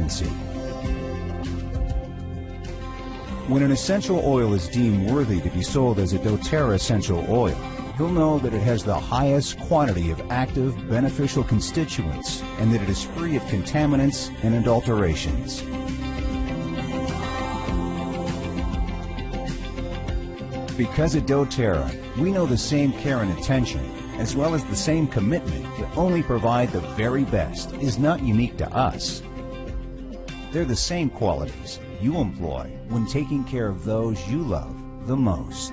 consistency. When an essential oil is deemed worthy to be sold as a doTERRA essential oil, you'll know that it has the highest quantity of active, beneficial constituents and that it is free of contaminants and adulterations. Because at doTERRA, we know the same care and attention, as well as the same commitment to only provide the very best, is not unique to us. They're the same qualities you employ when taking care of those you love the most.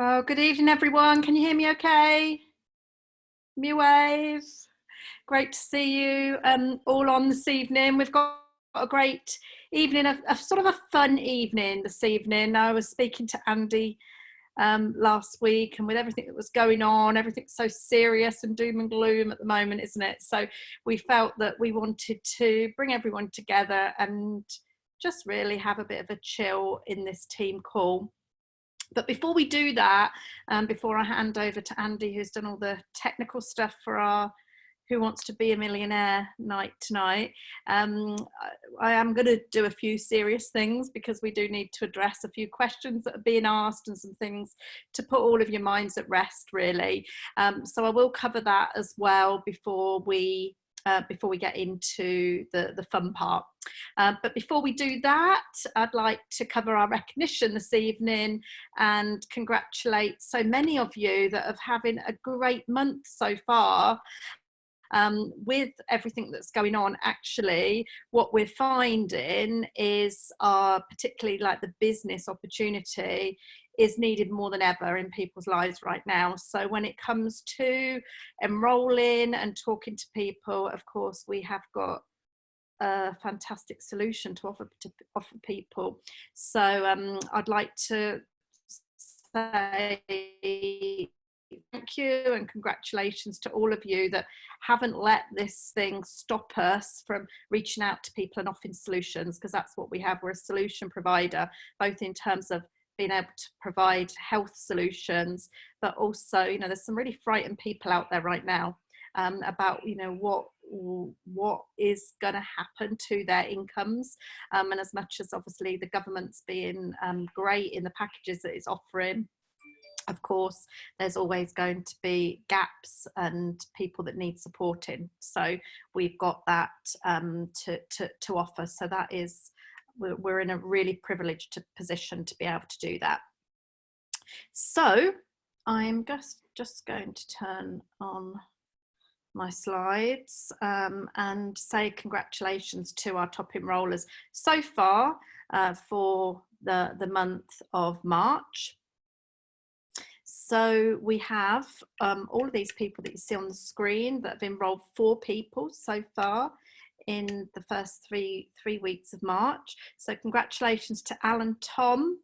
Oh, good evening, everyone. Can you hear me okay? Me wave. Great to see you all on this evening. We've got a great evening, a sort of a fun evening this evening. I was speaking to Andy last week, and with everything that was going on, everything's so serious and doom and gloom at the moment, isn't it? So we felt that we wanted to bring everyone together and just really have a bit of a chill in this team call. But before we do that, before I hand over to Andy, who's done all the technical stuff for our Who Wants to Be a Millionaire night tonight, I am going to do a few serious things because we do need to address a few questions that are being asked and some things to put all of your minds at rest, really. So I will cover that as well before we get into the fun part. But before we do that, I'd like to cover our recognition this evening and congratulate so many of you that are having a great month so far. With everything that's going on, actually, what we're finding is particularly like the business opportunity is needed more than ever in people's lives right now. So when it comes to enrolling and talking to people, of course, we have got a fantastic solution to offer people. So I'd like to say thank you and congratulations to all of you that haven't let this thing stop us from reaching out to people and offering solutions, because that's what we have. We're a solution provider, both in terms of being able to provide health solutions, but also, you know, there's some really frightened people out there right now about, you know, what is going to happen to their incomes. And as much as obviously the government's being great in the packages that it's offering, of course, there's always going to be gaps and people that need supporting. So we've got that to offer. So that is, we're in a really privileged position to be able to do that. So I'm just going to turn on my slides and say congratulations to our top enrollers so far for the month of March. So we have all of these people that you see on the screen that have enrolled 4 people so far in the first three weeks of March. So congratulations to Alan Tom,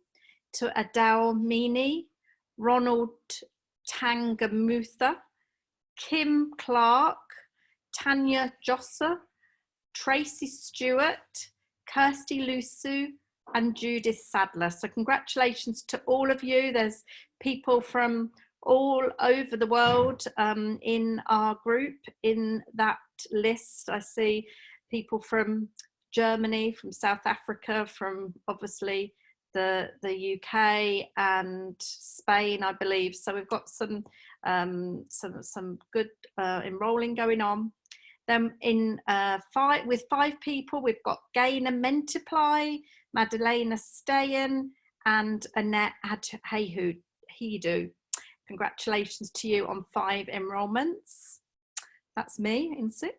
to Adele Meany, Ronald Tangamutha, Kim Clark, Tanya Josser, Tracy Stewart, Kirsty Lusu, and Judith Sadler. So congratulations to all of you. There's people from all over the world in our group in that list. I see people from Germany, from South Africa, from obviously the UK and Spain, I believe. So we've got some good enrolling going on. Then with 5 people, we've got Gaynor Mentiply, Madalena Stayen, and Annette Hedu. Congratulations to you on 5 enrolments. That's me in 6.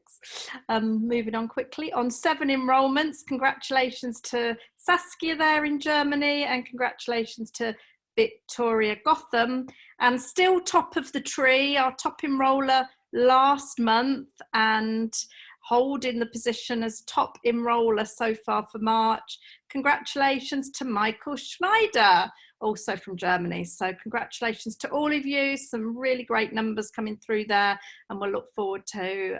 Moving on quickly. On 7 enrolments, congratulations to Saskia there in Germany, and congratulations to Victoria Gotham. And still top of the tree, our top enroller last month and holding the position as top enroller so far for March. Congratulations to Michael Schneider, also from Germany. So congratulations to all of you. Some really great numbers coming through there, and we'll look forward to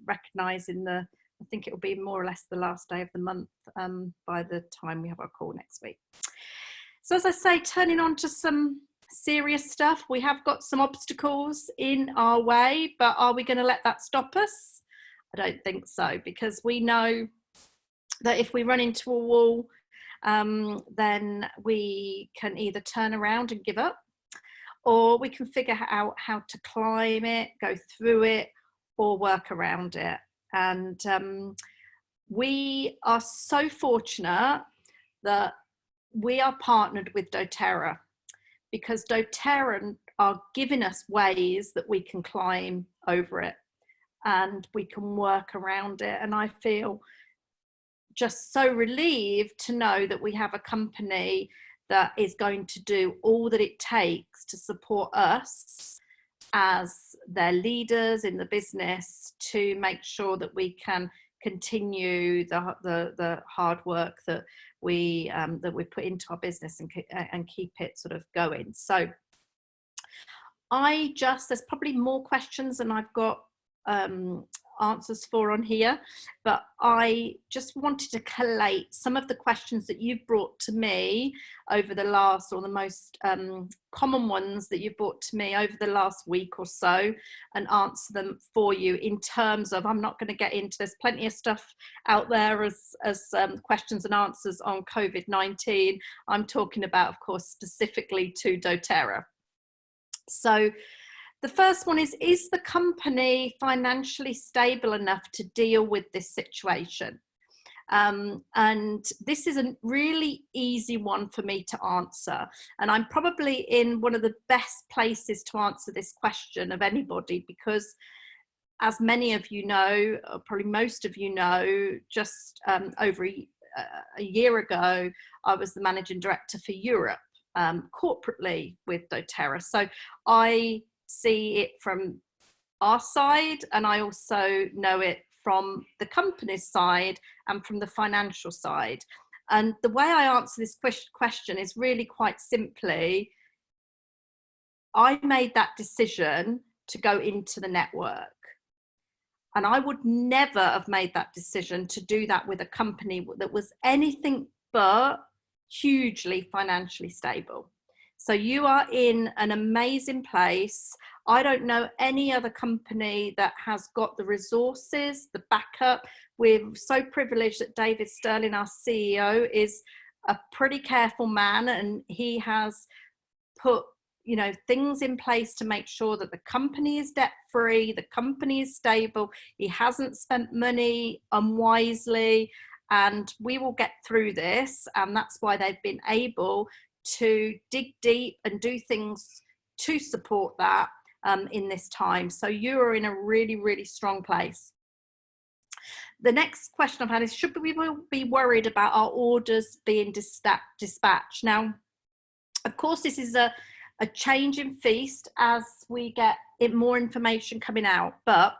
recognising I think it will be more or less the last day of the month by the time we have our call next week. So as I say, turning on to some serious stuff, we have got some obstacles in our way, but are we going to let that stop us? I don't think so, because we know that if we run into a wall, then we can either turn around and give up, or we can figure out how to climb it, go through it, or work around it. And we are so fortunate that we are partnered with doTERRA, because doTERRA are giving us ways that we can climb over it and we can work around it. And I feel just so relieved to know that we have a company that is going to do all that it takes to support us as their leaders in the business to make sure that we can continue the hard work that we put into our business and keep it sort of going. So there's probably more questions than I've got answers for on here, but I just wanted to collate some of the questions that you've brought to me over the last, or the most common ones that you've brought to me over the last week or so, and answer them for you in terms of, I'm not going to get into, there's plenty of stuff out there as questions and answers on COVID-19. I'm talking about, of course, specifically to doTERRA. So the first one is the company financially stable enough to deal with this situation? And this is a really easy one for me to answer. And I'm probably in one of the best places to answer this question of anybody, because as many of you know, or probably most of you know, just over a year ago, I was the managing director for Europe corporately with doTERRA. So I see it from our side, and I also know it from the company's side and from the financial side. And the way I answer this question is really quite simply, I made that decision to go into the network, and I would never have made that decision to do that with a company that was anything but hugely financially stable. So you are in an amazing place. I don't know any other company that has got the resources, the backup. We're so privileged that David Sterling, our CEO, is a pretty careful man, and he has put, you know, things in place to make sure that the company is debt free, the company is stable. He hasn't spent money unwisely, and we will get through this. And that's why they've been able to dig deep and do things to support that in this time. So you are in a really, really strong place. The next question I've had is, should we be worried about our orders being dispatched? Now, of course, this is a changing feast as we get more information coming out, but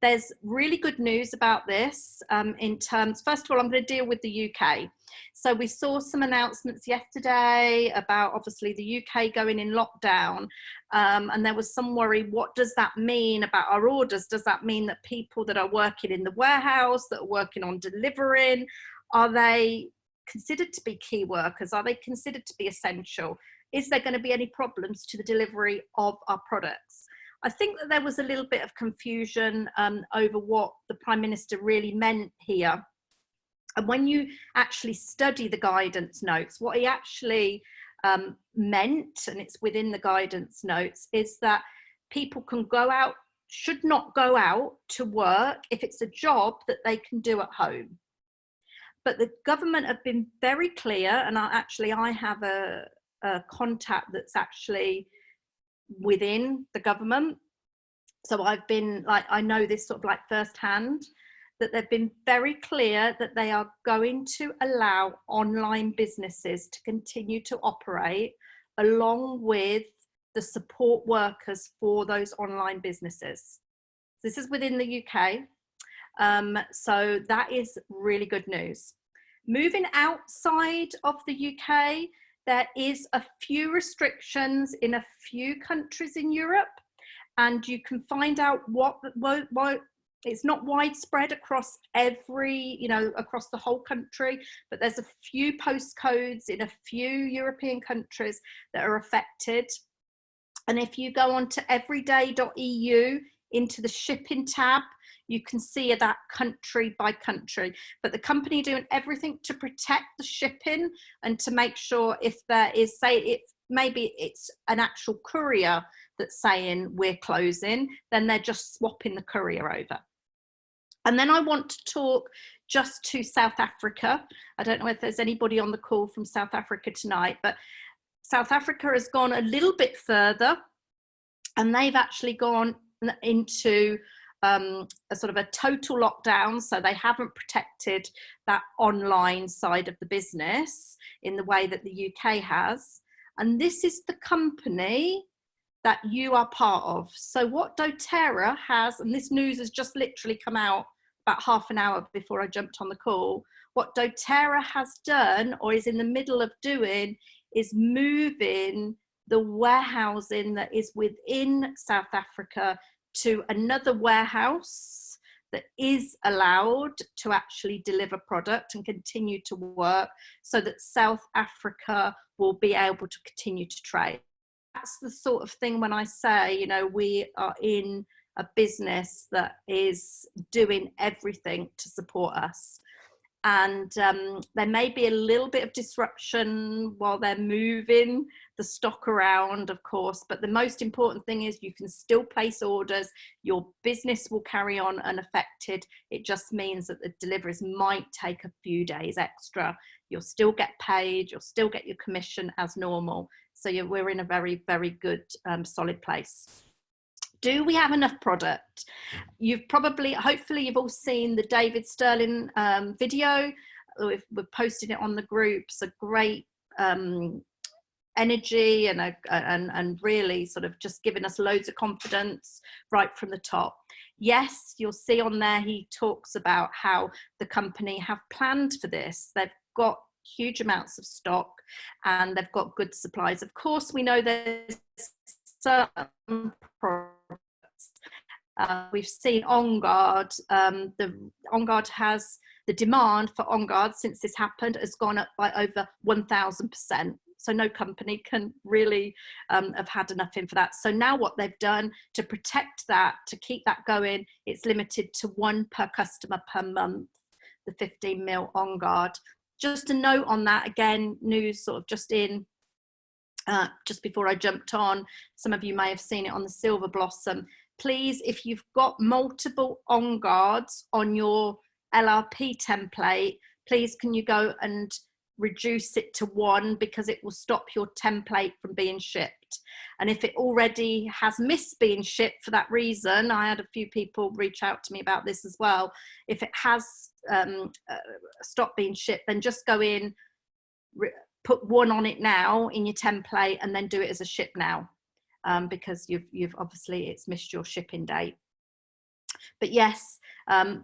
there's really good news about this in terms, first of all, I'm going to deal with the UK. So we saw some announcements yesterday about obviously the UK going in lockdown, and there was some worry, what does that mean about our orders? Does that mean that people that are working in the warehouse, that are working on delivering, are they considered to be key workers? Are they considered to be essential? Is there going to be any problems to the delivery of our products? I think that there was a little bit of confusion over what the Prime Minister really meant here. And when you actually study the guidance notes, what he actually meant, and it's within the guidance notes, is that people can go out, should not go out to work if it's a job that they can do at home. But the government have been very clear, and I have a contact that's actually within the government. So I've been like, I know this sort of like firsthand, that they've been very clear that they are going to allow online businesses to continue to operate along with the support workers for those online businesses. This is within the UK. So that is really good news. Moving outside of the UK, There is a few restrictions in a few countries in Europe, and you can find out what it's not widespread across every, across the whole country, but there's a few postcodes in a few European countries that are affected. And if you go on to everyday.eu into the shipping tab, you can see that country by country. But the company doing everything to protect the shipping and to make sure if there is, say, maybe it's an actual courier that's saying we're closing, then they're just swapping the courier over. And then I want to talk just to South Africa. I don't know if there's anybody on the call from South Africa tonight, but South Africa has gone a little bit further, and they've actually gone into a sort of a total lockdown. So they haven't protected that online side of the business in the way that the UK has. And this is the company that you are part of. So what doTERRA has, and this news has just literally come out about half an hour before I jumped on the call, what doTERRA has done or is in the middle of doing is moving the warehousing that is within South Africa to another warehouse that is allowed to actually deliver product and continue to work, so that South Africa will be able to continue to trade. That's the sort of thing when I say, we are in a business that is doing everything to support us. And there may be a little bit of disruption while they're moving the stock around, of course, but the most important thing is you can still place orders. Your business will carry on unaffected. It just means that the deliveries might take a few days extra. You'll still get paid. You'll still get your commission as normal. So we're in a very, very good, solid place. Do we have enough product? Hopefully you've all seen the David Sterling video. We've posted it on the groups. A great energy and really sort of just giving us loads of confidence right from the top. Yes, you'll see on there he talks about how the company have planned for this. They've got huge amounts of stock and they've got good supplies. Of course, we know there's certain products. We've seen On Guard. The On Guard has, the demand for On Guard since this happened has gone up by over 1,000%. So no company can really have had enough in for that. So now what they've done to protect that, to keep that going, it's limited to 1 per customer per month, the 15 mil On Guard. Just a note on that, again, news sort of just in, just before I jumped on, some of you may have seen it on the Silver Blossom. Please, if you've got multiple On Guards on your LRP template, please can you go and reduce it to 1, because it will stop your template from being shipped. And if it already has missed being shipped for that reason, I had a few people reach out to me about this as well. If it has stopped being shipped, then just go in, put 1 on it now in your template and then do it as a ship now, because you've obviously it's missed your shipping date. But yes,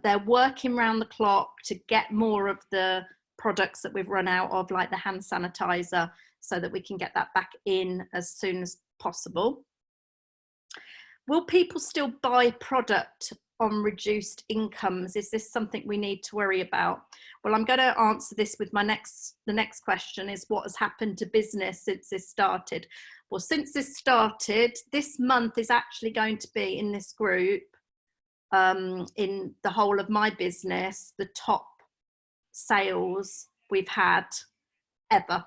they're working around the clock to get more of the products that we've run out of, like the hand sanitizer, so that we can get that back in as soon as possible. Will people still buy product on reduced incomes? Is this something we need to worry about? Well, I'm going to answer this with the next question is, what has happened to business since this started? Well, since this started, this month is actually going to be in this group, in the whole of my business, the top sales we've had ever.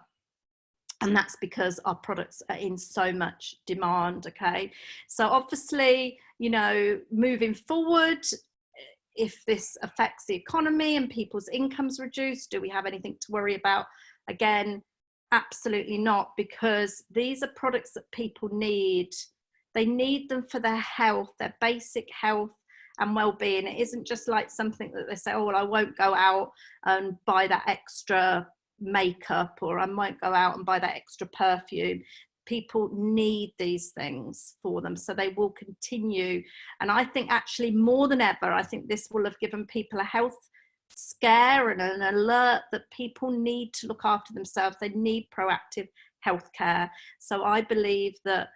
And that's because our products are in so much demand. Okay, so obviously, moving forward, if this affects the economy and people's incomes reduce, do we have anything to worry about? Again, absolutely not, because these are products that people need. They need them for their health, their basic health and well-being. It isn't just like something that they say, oh, well, I won't go out and buy that extra makeup, or I won't go out and buy that extra perfume. People need these things for them, so they will continue. And I think actually more than ever, I think this will have given people a health scare and an alert that people need to look after themselves. They need proactive healthcare. So I believe that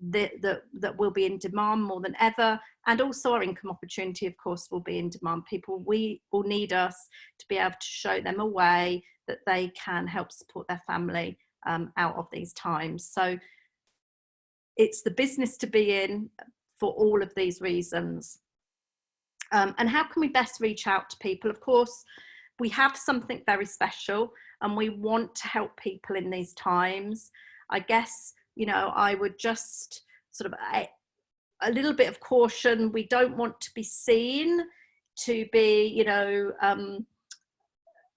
that will be in demand more than ever, and also our income opportunity, of course, will be in demand. People will need us to be able to show them a way that they can help support their family out of these times. So it's the business to be in for all of these reasons. And how can we best reach out to people? Of course, we have something very special and we want to help people in these times. I guess, you know, I would just sort of a little bit of caution. We don't want to be seen to be, you know,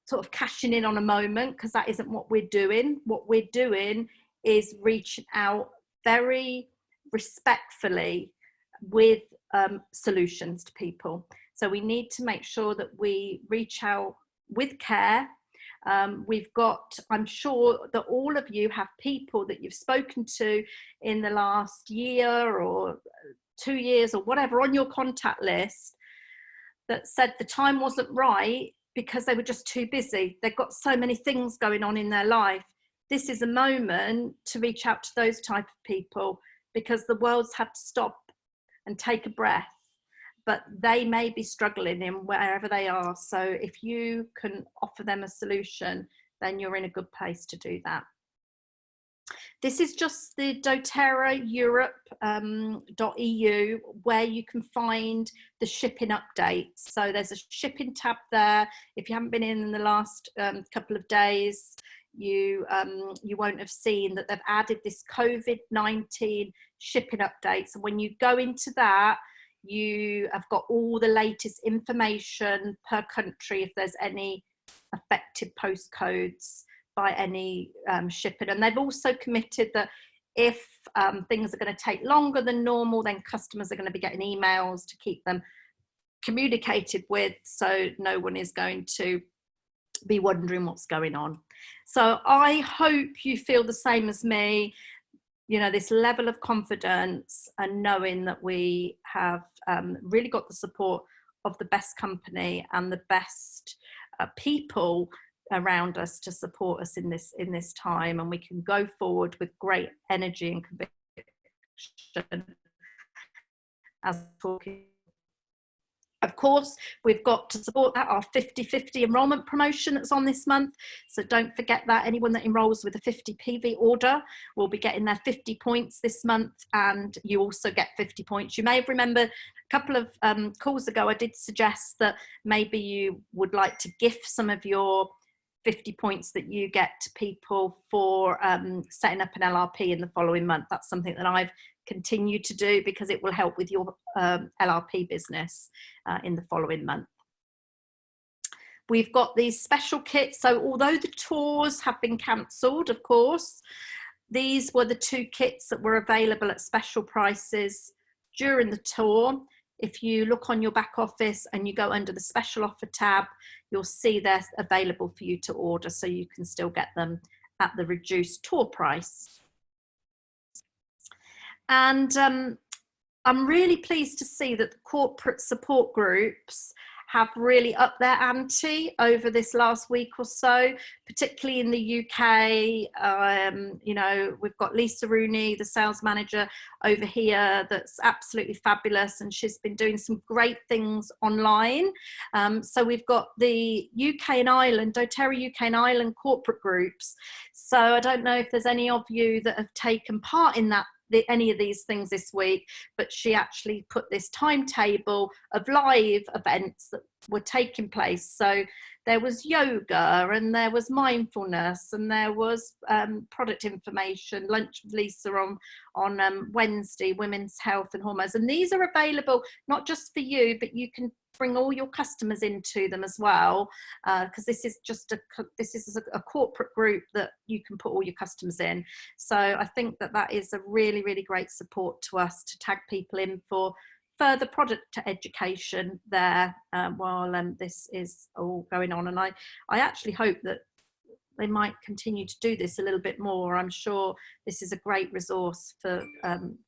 sort of cashing in on a moment, because that isn't what we're doing. What we're doing is reaching out very respectfully with solutions to people. So we need to make sure that we reach out with care. We've got, I'm sure that all of you have people that you've spoken to in the last year or 2 years or whatever on your contact list that said the time wasn't right because they were just too busy. They've got so many things going on in their life. This is a moment to reach out to those type of people, because the world's had to stop and take a breath, but they may be struggling in wherever they are. So if you can offer them a solution, then you're in a good place to do that. This is just the doTERRA Europe.eu, where you can find the shipping updates. So there's a shipping tab there. If you haven't been in the last couple of days, you won't have seen that they've added this COVID-19 shipping updates. And when you go into that, you have got all the latest information per country, if there's any affected postcodes by any shipping. And they've also committed that if things are going to take longer than normal, then customers are going to be getting emails to keep them communicated with, so no one is going to be wondering what's going on. So I hope you feel the same as me, you know, this level of confidence and knowing that we have really got the support of the best company and the best people around us to support us in this time, and we can go forward with great energy and conviction as talking. Of course, we've got to support that, our 50/50 enrolment promotion that's on this month. So don't forget that anyone that enrolls with a 50 PV order will be getting their 50 points this month, and you also get 50 points. You may have remembered a couple of calls ago, I did suggest that maybe you would like to gift some of your 50 points that you get to people for setting up an LRP in the following month. That's something that I've continued to do because it will help with your LRP business in the following month. We've got these special kits. So although the tours have been cancelled, of course, these were the 2 kits that were available at special prices during the tour. If you look on your back office and you go under the special offer tab, you'll see they're available for you to order, so you can still get them at the reduced tour price. And I'm really pleased to see that the corporate support groups have really upped their ante over this last week or so, particularly in the UK. You know, we've got Lisa Rooney, the sales manager over here, that's absolutely fabulous, and she's been doing some great things online. So we've got the UK and Ireland, doTERRA UK and Ireland corporate groups. So I don't know if there's any of you that have taken part in that, any of these things this week, but she actually put this timetable of live events that were taking place. So there was yoga, and there was mindfulness, and there was product information, lunch with Lisa on Wednesday, women's health and hormones. And these are available not just for you, but you can bring all your customers into them as well, because this is just a corporate group that you can put all your customers in. So I think that that is a really, really great support to us to tag people in for further product education there while this is all going on. And I actually hope that they might continue to do this a little bit more. I'm sure this is a great resource for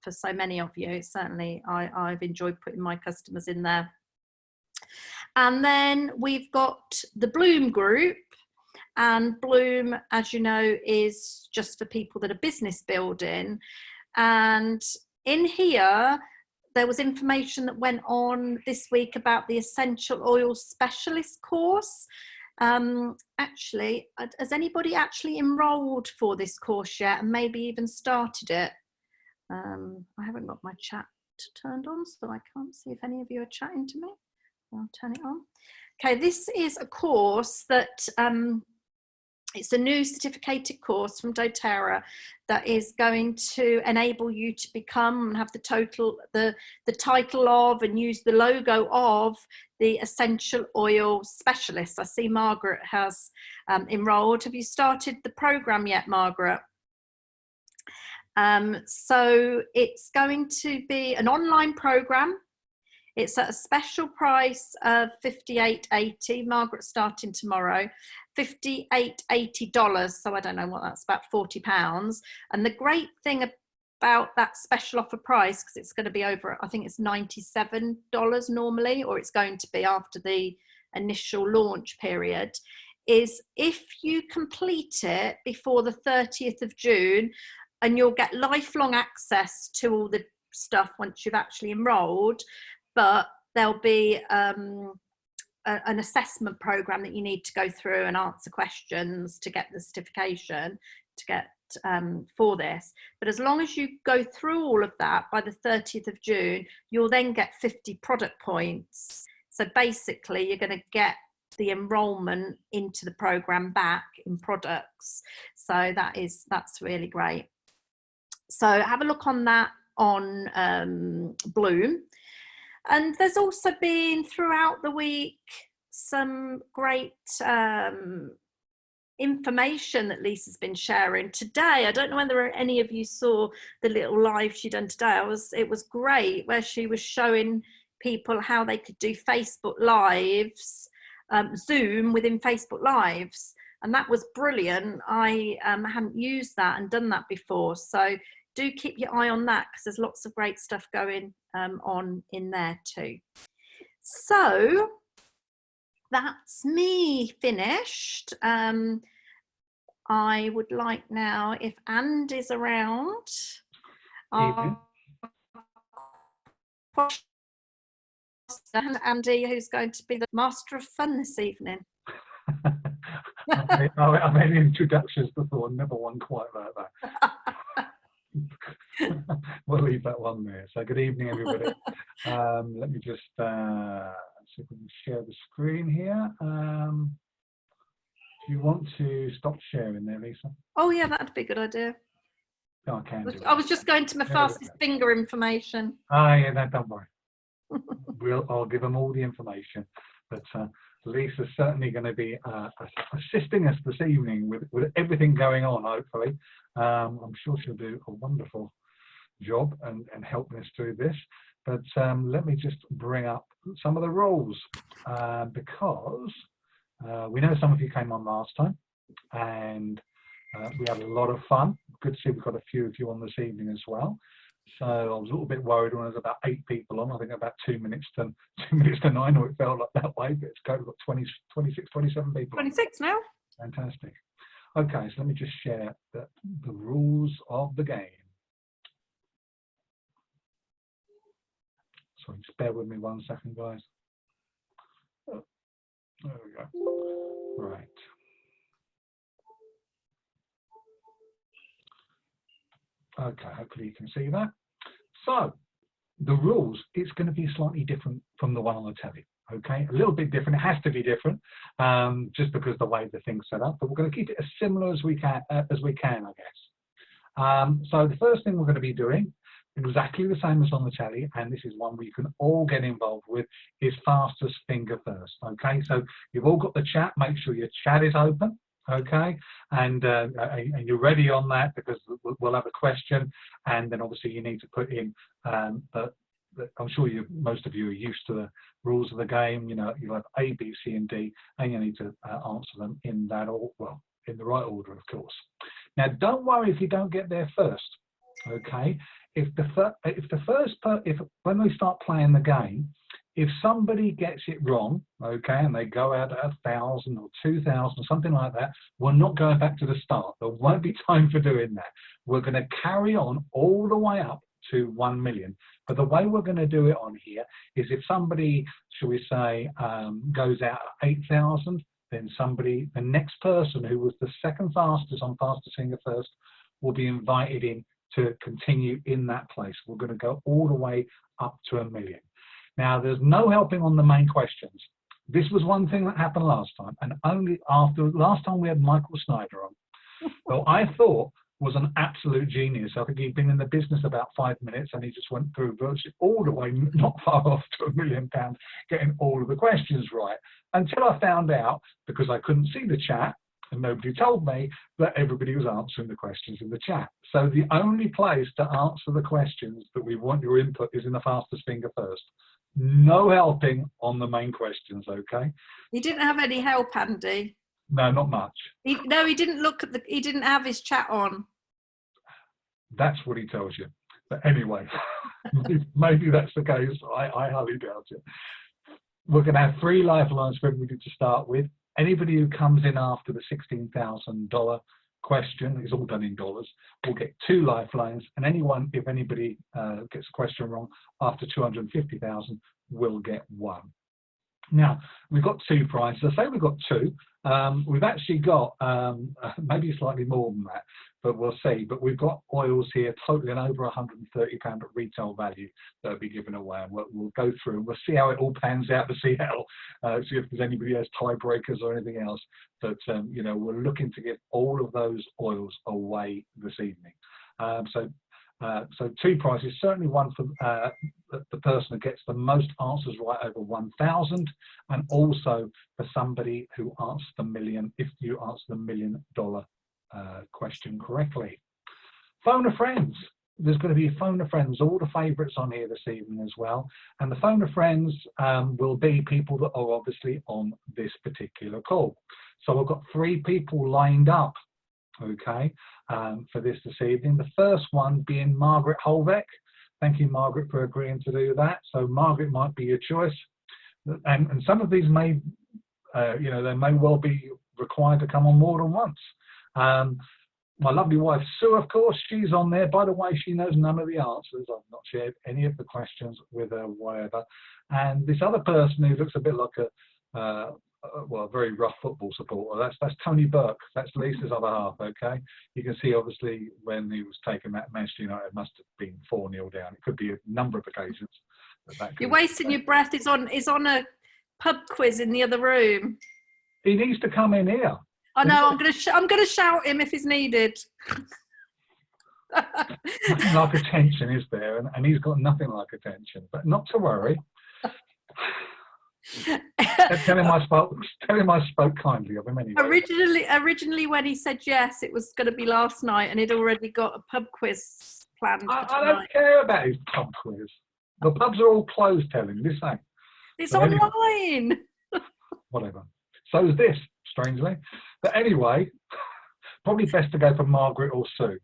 so many of you. Certainly I've enjoyed putting my customers in there. And then we've got the Bloom group, And Bloom, as you know, is just for people that are business building. And in here, there was information that went on this week about the Essential Oil Specialist course. Actually, has anybody actually enrolled for this course yet, and maybe even started it? I haven't got my chat turned on, so I can't see if any of you are chatting to me. I'll turn it on. Okay, this is a course that it's a new certificated course from doTERRA that is going to enable you to become and have the title of and use the logo of the Essential Oil Specialist. I see Margaret has enrolled. Have you started the program yet, Margaret? So it's going to be an online program. It's at a special price of $58.80. Margaret's starting tomorrow. $58.80. So I don't know what that's, about £40. And the great thing about that special offer price, because it's going to be over, I think it's $97 normally, or it's going to be after the initial launch period, is if you complete it before the 30th of June, and you'll get lifelong access to all the stuff once you've actually enrolled, but there'll be an assessment program that you need to go through and answer questions to get the certification to get for this. But as long as you go through all of that by the 30th of June, you'll then get 50 product points. So basically you're going to get the enrollment into the program back in products. So that's really great. So have a look on that on Bloom. And there's also been throughout the week some great information that Lisa's been sharing today. I don't know whether any of you saw the little live she done today. It was great, where she was showing people how they could do Facebook Lives, Zoom within Facebook Lives. And that was brilliant. I hadn't used that and done that before. So do keep your eye on that, because there's lots of great stuff going on in there too. So that's me finished. I would like now, if Andy's around, Andy, who's going to be the master of fun this evening. I've made introductions before, never one quite like that. We'll leave that one there. So good evening, everybody. Let me just see if we can share the screen here. Do you want to stop sharing there, Lisa? Oh yeah, that'd be a good idea. Oh, I can do I was just going to my fastest finger information. Ah, yeah, no, don't worry. I'll give them all the information. But Lisa's certainly going to be assisting us this evening with everything going on, hopefully. I'm sure she'll do a wonderful job and helping us through this. But let me just bring up some of the rules, because we know some of you came on last time, and we had a lot of fun. Good to see we've got a few of you on this evening as well. So I was a little bit worried when there was about 8 people on. I think about 2 minutes to 9, or it felt like that way. But it's got 20, 26, 27 people. 26 now. Fantastic. Okay, so let me just share the rules of the game. Sorry, just bear with me 1 second, guys. Oh, there we go. Right. Okay, hopefully you can see that. So the rules, it's going to be slightly different from the one on the telly. Okay, a little bit different. It has to be different, just because the way the thing's set up. But we're going to keep it as similar as we can, I guess. So the first thing we're going to be doing, exactly the same as on the telly, and this is one we can all get involved with, is fastest finger first. Okay, so you've all got the chat. Make sure your chat is open. Okay, and you're ready on that, because we'll have a question, and then obviously you need to put in I'm sure most of you are used to the rules of the game. You know, you have A, B, C, and D, and you need to answer them in that in the right order, of course. Now, don't worry if you don't get there first. Okay, when we start playing the game, If somebody gets it wrong, okay, and they go out at 1,000 or 2,000, something like that, we're not going back to the start. There won't be time for doing that. We're going to carry on all the way up to 1 million. But the way we're going to do it on here is if somebody, shall we say, goes out at 8,000, then somebody, the next person who was the second fastest on Fastest Finger First, will be invited in to continue in that place. We're going to go all the way up to 1 million. Now, there's no helping on the main questions. This was one thing that happened last time, and only after last time we had Michael Snyder on, who I thought was an absolute genius. I think he'd been in the business about 5 minutes, and he just went through virtually all the way, not far off to £1 million, getting all of the questions right. Until I found out, because I couldn't see the chat, and nobody told me, that everybody was answering the questions in the chat. So the only place to answer the questions that we want your input is in the Fastest Finger First. No helping on the main questions, okay? You didn't have any help, Andy? No, not much. No, he didn't look at the, he didn't have his chat on. That's what he tells you. But anyway, maybe that's the case. I highly doubt it. We're going to have 3 lifelines for everybody to start with. Anybody who comes in after the $16,000 question, it's all done in dollars, will get 2 lifelines, and anyone, if anybody gets a question wrong after 250,000, will get 1. Now, we've got 2 prizes. I say we've got 2. We've actually got maybe slightly more than that, but we'll see. But we've got oils here totaling over £130 at retail value that will be given away. And we'll go through and we'll see how it all pans out to see how, see if there's anybody has tiebreakers or anything else. But, you know, we're looking to give all of those oils away this evening. So 2 prizes, certainly one for the person who gets the most answers right over 1,000, and also for somebody who answers the million, if you answer the $1 million question correctly. Phone a friends. There's going to be phone a friends, all the favourites on here this evening as well. And the phone a friends will be people that are obviously on this particular call. So I've got 3 people lined up, okay, for this evening. The first one being Margaret Holbeck. Thank you, Margaret, for agreeing to do that. So Margaret might be your choice. And some of these may, you know, they may well be required to come on more than once. My lovely wife, Sue, of course, she's on there. By the way, she knows none of the answers. I've not shared any of the questions with her, whatever. And this other person who looks a bit like a, well, a very rough football supporter, that's Tony Burke. That's Lisa's other half, okay? You can see, obviously, when he was taken that Manchester United must have been 4-0 down. It could be a number of occasions. You're wasting your breath. Is on a pub quiz in the other room. He needs to come in here. I know. I'm gonna shout him if he's needed. Nothing like attention is there, and he's got nothing like attention. But not to worry. Tell him I spoke kindly of him anyway. Originally, when he said yes, it was going to be last night, and he'd already got a pub quiz planned. I don't care about his pub quiz. The pubs are all closed. Tell him this ain't. It's but online. Anyway, whatever. So is this, strangely. But anyway, probably best to go for Margaret or Sue,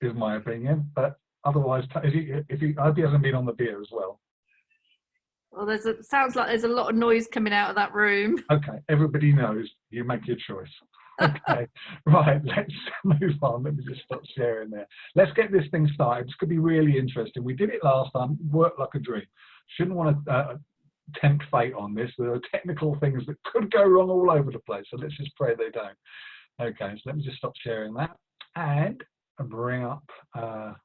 is my opinion. But otherwise, I hope he hasn't been on the beer as well. Well, sounds like there's a lot of noise coming out of that room. Okay, everybody knows. You make your choice. Okay, right, let's move on. Let me just stop sharing there. Let's get this thing started. This could be really interesting. We did it last time, worked like a dream. Shouldn't want to tempt fate on this. There are technical things that could go wrong all over the place, so let's just pray they don't. Okay, so let me just stop sharing that and bring up the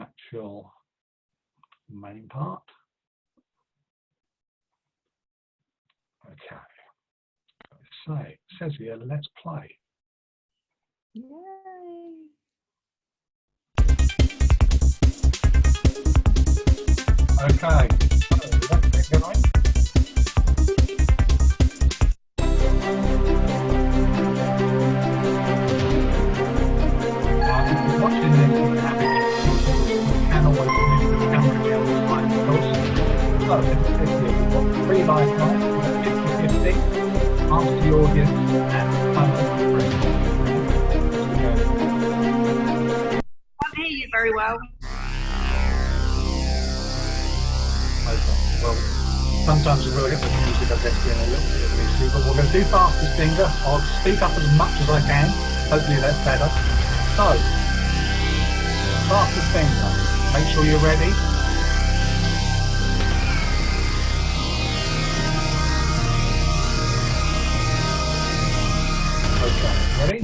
actual main part. Okay, so it says here, let's play. Yay. Okay, so let's get going. Now, if you're watching this in habit, you can always move the camera down the side, of course. So, let's see here, we've got 3 lifelines. Ask the audience and can't hear you very well. Okay, well, Sometimes we'll get the music, I guess, being a little bit of an issue, but we're going to do fastest finger. I'll speak up as much as I can. Hopefully that's better. So, fastest finger. Make sure you're ready. Okay, ready?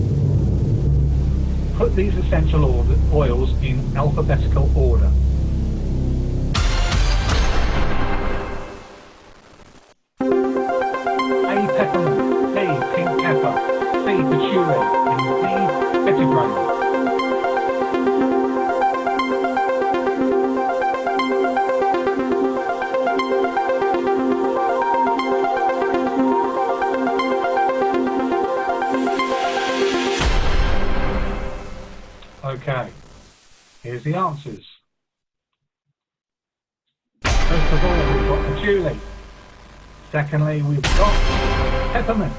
Put these essential oils in alphabetical order. A, peppermint, B, pink pepper, C, patchouli, and D, petitgrain. Okay, here's the answers. First of all, we've got patchouli. Secondly, we've got peppermint.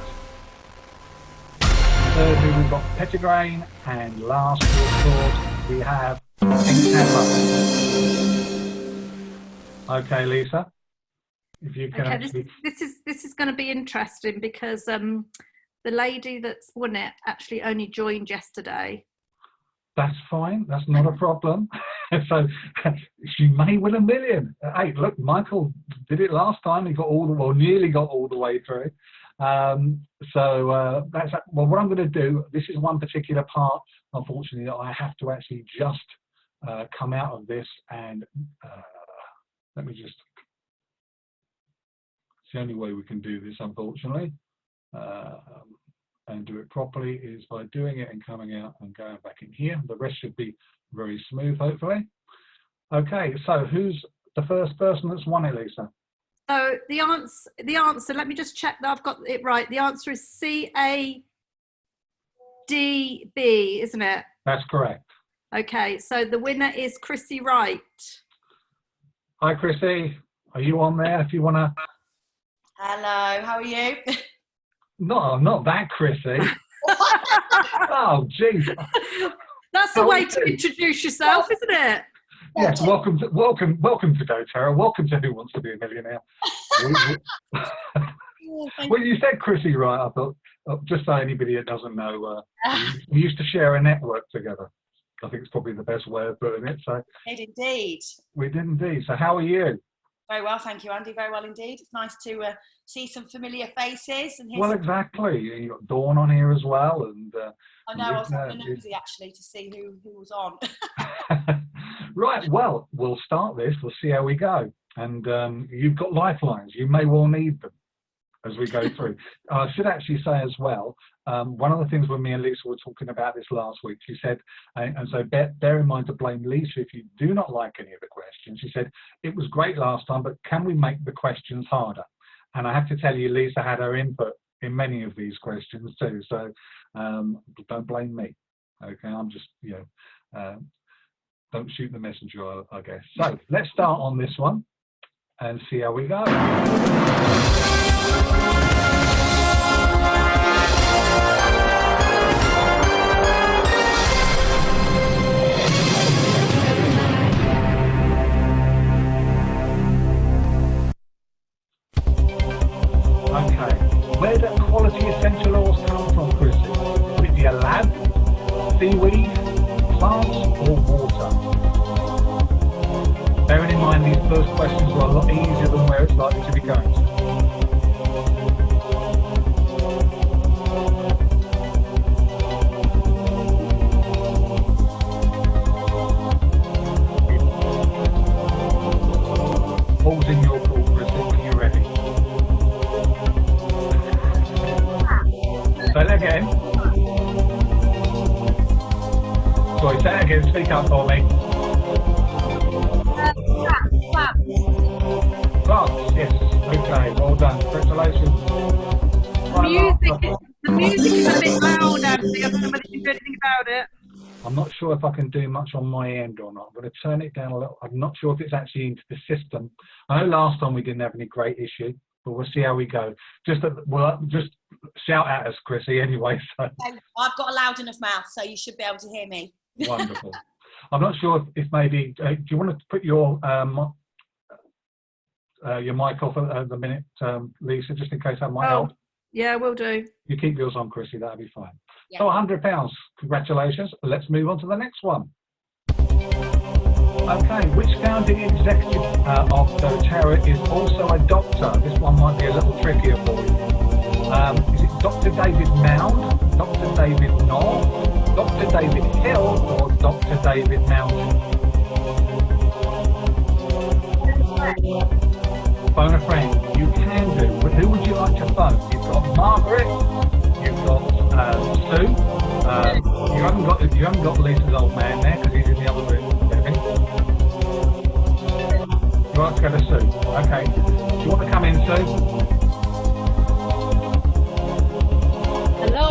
Thirdly, we've got petitgrain. And last, of course, we have pink pepper. Okay, Lisa, if you can actually... This is going to be interesting because the lady that's won it actually only joined yesterday. That's fine. That's not a problem. So she may win $1 million. Hey, look, Michael did it last time. He got all the, well, nearly got all the way through. That's well. What I'm going to do. This is one particular part, unfortunately, that I have to actually just come out of this and let me just. It's the only way we can do this, unfortunately. And do it properly is by doing it and coming out and going back in here. The rest should be very smooth, hopefully. Okay, so who's the first person that's won it, Lisa? So the answer, let me just check that I've got it right. The answer is CADB, isn't it? That's correct. Okay, so the winner is Chrissy Wright. Hi, Chrissy. Are you on there if you want to? Hello, how are you? No, not that Chrissy. Oh, geez. That's the way to introduce yourself, isn't it? Yes, welcome to doTERRA. Welcome to Who Wants to Be a Millionaire. When you said Chrissy, right, I thought, just so anybody that doesn't know, we used to share a network together. I think it's probably the best way of putting it. So We did indeed. We did indeed. So how are you? Very well, thank you, Andy. Very well indeed. It's nice to see some familiar faces. And well, exactly. You got Dawn on here as well, and I know. I was having a nosy actually to see who was on. Right. Well, we'll start this. We'll see how we go. And you've got lifelines. You may well need them as we go through. I should actually say as well, one of the things when me and Lisa were talking about this last week, she said, and so bear in mind to blame Lisa if you do not like any of the questions. She said, it was great last time, but can we make the questions harder? And I have to tell you, Lisa had her input in many of these questions too. So don't blame me. Okay, I'm just, you know, don't shoot the messenger, I guess. So let's start on this one and see how we go. Okay, where do quality essential oils come from, Chris? Would it be a lab, seaweed, plants, or water? Bearing in mind these first questions are a lot easier than where it's likely to be going to. Balls in your court, Chris, when you're ready. Say that again. Sorry, say that again. Speak up for me. Plants, yes. Okay, well done. Congratulations. The music is a bit loud, Andy. I don't know whether you can do anything about it. I'm not sure if I can do much on my end or not. I'm going to turn it down a little. I'm not sure if it's actually into the system. I know last time we didn't have any great issue, but we'll see how we go. Just shout at us, Chrissy, anyway. So. I've got a loud enough mouth, so you should be able to hear me. Wonderful. I'm not sure if maybe, do you want to put your your mic off at the minute, Lisa, just in case that might Oh, help. yeah, will do. You keep yours on, Chrissy, that'll be fine. Yeah. So £100, congratulations. Let's move on to the next one. Okay, which founding executive of doTERRA is also a doctor? This one might be a little trickier for you. Is it Dr. David Mound, Dr. David Knoll, Dr. David Hill, or Dr. David Mountain? Phone a friend. You can do. But who would you like to phone? You've got Margaret. You've got Sue. You haven't got Lisa's old man there because he's in the other room. You want to go to Sue? Okay. Do you want to come in, Sue? Hello.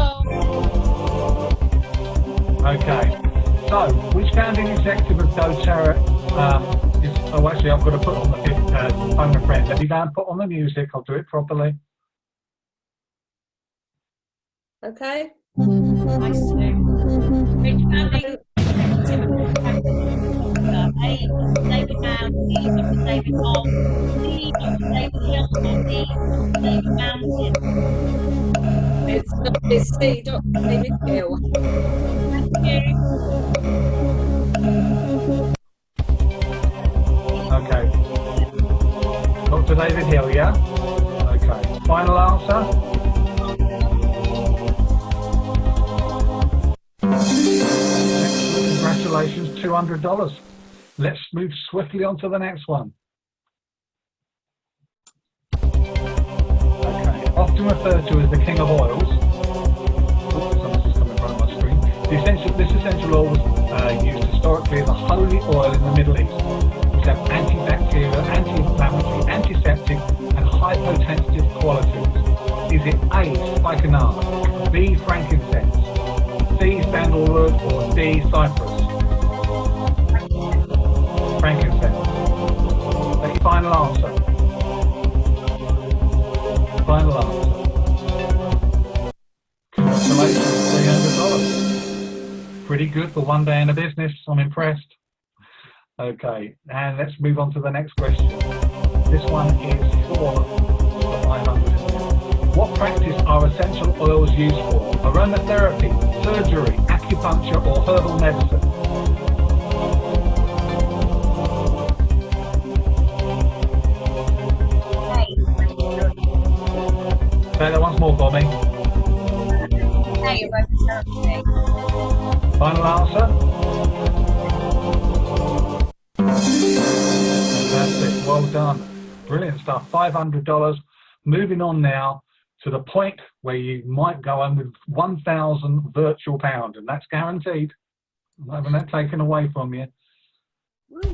Okay. So, which founding executive of doTERRA is... Oh, actually, I've got to put on the phone a friend. Let me go and put on the music. I'll do it properly. Okay. Nice to Which founding A, David Mound, B, Dr. David Knoll, C, Dr. David Hill, or D, Dr. David Mountain. It's C, Dr. David Hill. Thank you. Okay. Dr. David Hill, yeah? Okay. Final answer? Excellent. Congratulations, $200. Let's move swiftly on to the next one. Okay. Often referred to as the king of oils. Oops, something's just come in front of my screen. This essential oil was used historically as a holy oil in the Middle East. It's have antibacterial, anti-inflammatory, antiseptic, and hypotensive qualities. Is it A, spikenard, B, frankincense, C, sandalwood, or D, cypress? Frankincense. That's your final answer. Final answer. Congratulations, $300. Pretty good for one day in a business. I'm impressed. Okay, and let's move on to the next question. This one is for the 500. What practice are essential oils used for? Aromatherapy, surgery, acupuncture, or herbal medicine? Say that once more for me. Hey, aromatherapy. Final answer? Fantastic, well done. Brilliant stuff, $500. Moving on now to the point where you might go on with 1,000 virtual pound, and that's guaranteed. I'm not having that taken away from you.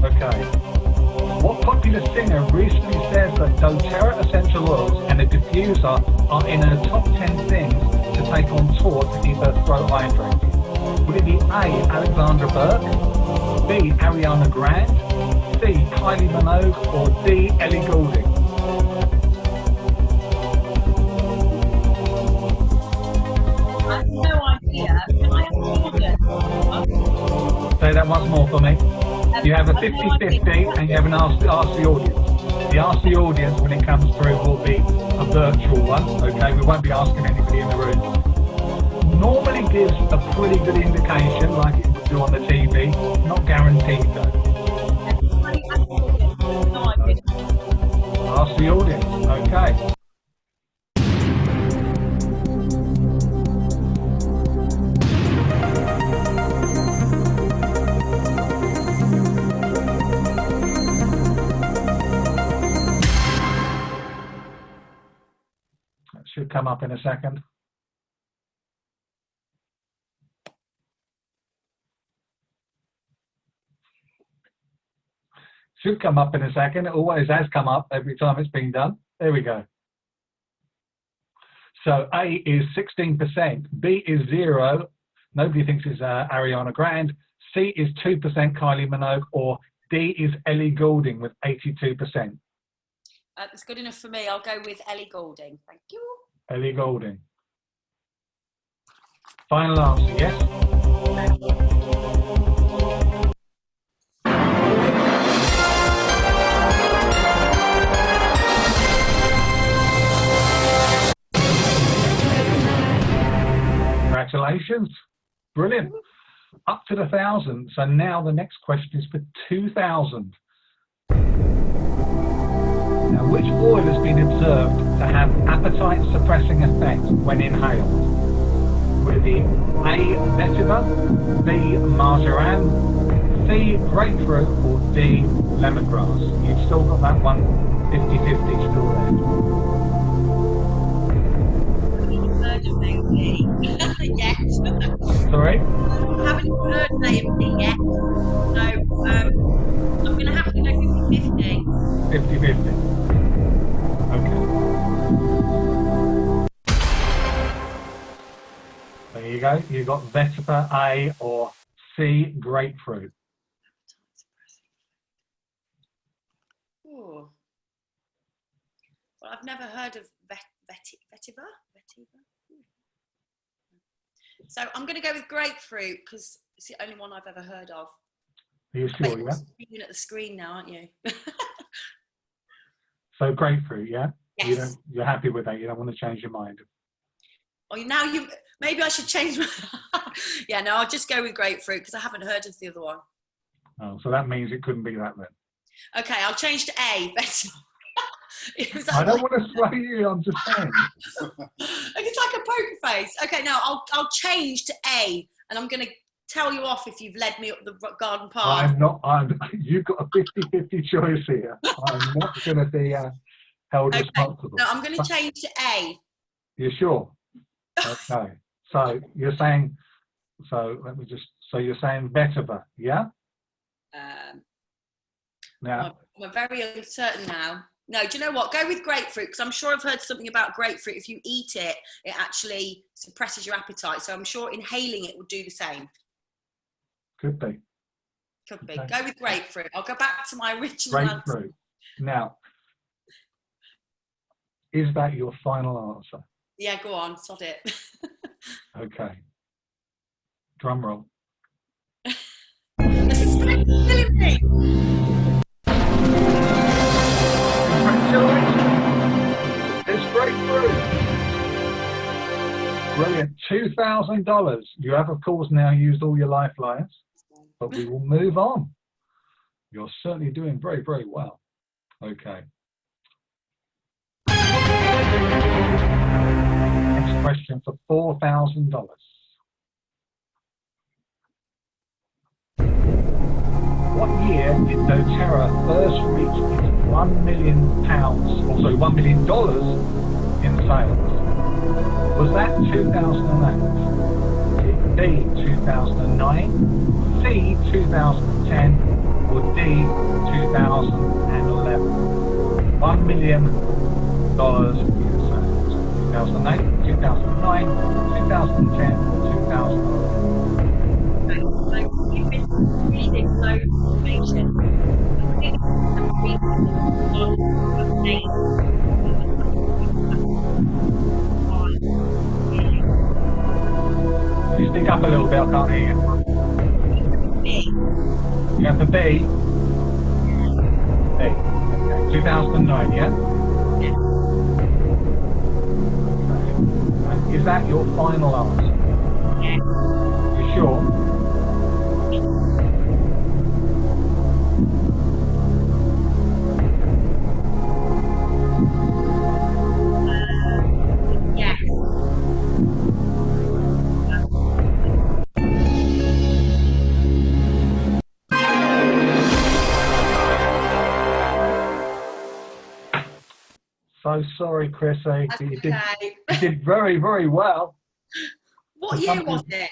Okay. What popular singer recently says that doTERRA essential oils and a diffuser are in her top 10 things to take on tour to keep her throat hydrated? Would it be A, Alexandra Burke, B, Ariana Grande, C, Kylie Minogue, or D, Ellie Goulding? I have no idea. Can I have an order? Say that once more for me. You have a 50-50 and you have an ask the audience. The ask the audience when it comes through will be a virtual one, okay? We won't be asking anybody in the room. Normally gives a pretty good indication like it would do on the TV, not guaranteed though. No idea. Ask the audience, okay. That should come up in a second. Should come up in a second. It always has come up every time it's been done. There we go. So A is 16%, B is 0. Nobody thinks it's Ariana Grande. C is 2% Kylie Minogue, or D is Ellie Goulding with 82%. That's good enough for me. I'll go with Ellie Goulding. Thank you. Ellie Goulding. Final answer, yes? Congratulations. Brilliant. Up to the 1,000. So now the next question is for 2,000. Now, which oil has been observed to have appetite suppressing effect when inhaled? Would it be A, vetiver, B, marjoram, C, grapefruit, or D, lemongrass? You've still got that one 50-50 still there. Heard of AMD yet. Sorry? I haven't heard of AMD yet. So I'm going to have to go 50-50. 50-50. Okay. There you go. You got vetiver A or C, grapefruit. Ooh. Well, I've never heard of vetiver. So I'm going to go with grapefruit because it's the only one I've ever heard of. Are you sure, yeah? You're at the screen now, aren't you? So grapefruit, yeah? Yes. You're happy with that? You don't want to change your mind? Oh, now you. Maybe I should change my. Yeah, no, I'll just go with grapefruit because I haven't heard of the other one. Oh, so that means it couldn't be that then. Okay, I'll change to A. I don't want to sway you. I'm just saying. It's like a poker face. Okay, no, I'll change to A, and I'm going to tell you off if you've led me up the garden path. You've got a 50-50 choice here. I'm not going to be held responsible. No, I'm going to change to A. You're sure? Okay. So you're saying. So you're saying vetiver, yeah? Now I'm very uncertain now. No, do you know what? Go with grapefruit because I'm sure I've heard something about grapefruit. If you eat it, it actually suppresses your appetite. So I'm sure inhaling it will do the same. Could be. Could be. Okay. Go with grapefruit. I'll go back to my original Grapefruit. answer. Now, is that your final answer? Yeah, go on. Sod it. Okay. Drum roll. This is killing me. It's grapefruit. Brilliant. $2,000. You have, of course, now used all your lifelines, but we will move on. You're certainly doing very, very well. Okay. Next question for $4,000. What year did doTERRA first reach its £1 million, or sorry, $1 million in sales? Was that 2008, B 2009, C 2010, or D 2011? $1 million in sales. 2008, 2009, 2010, or 2011? You've been reading loads of information. I think You speak up a little bit, I can't hear you. You have the B? B. Okay. 2009, yeah? Yeah. Okay. Is that your final answer? Yeah. You sure? Yes. So sorry, Chrissy. That's You okay. did very, very well. What year was it?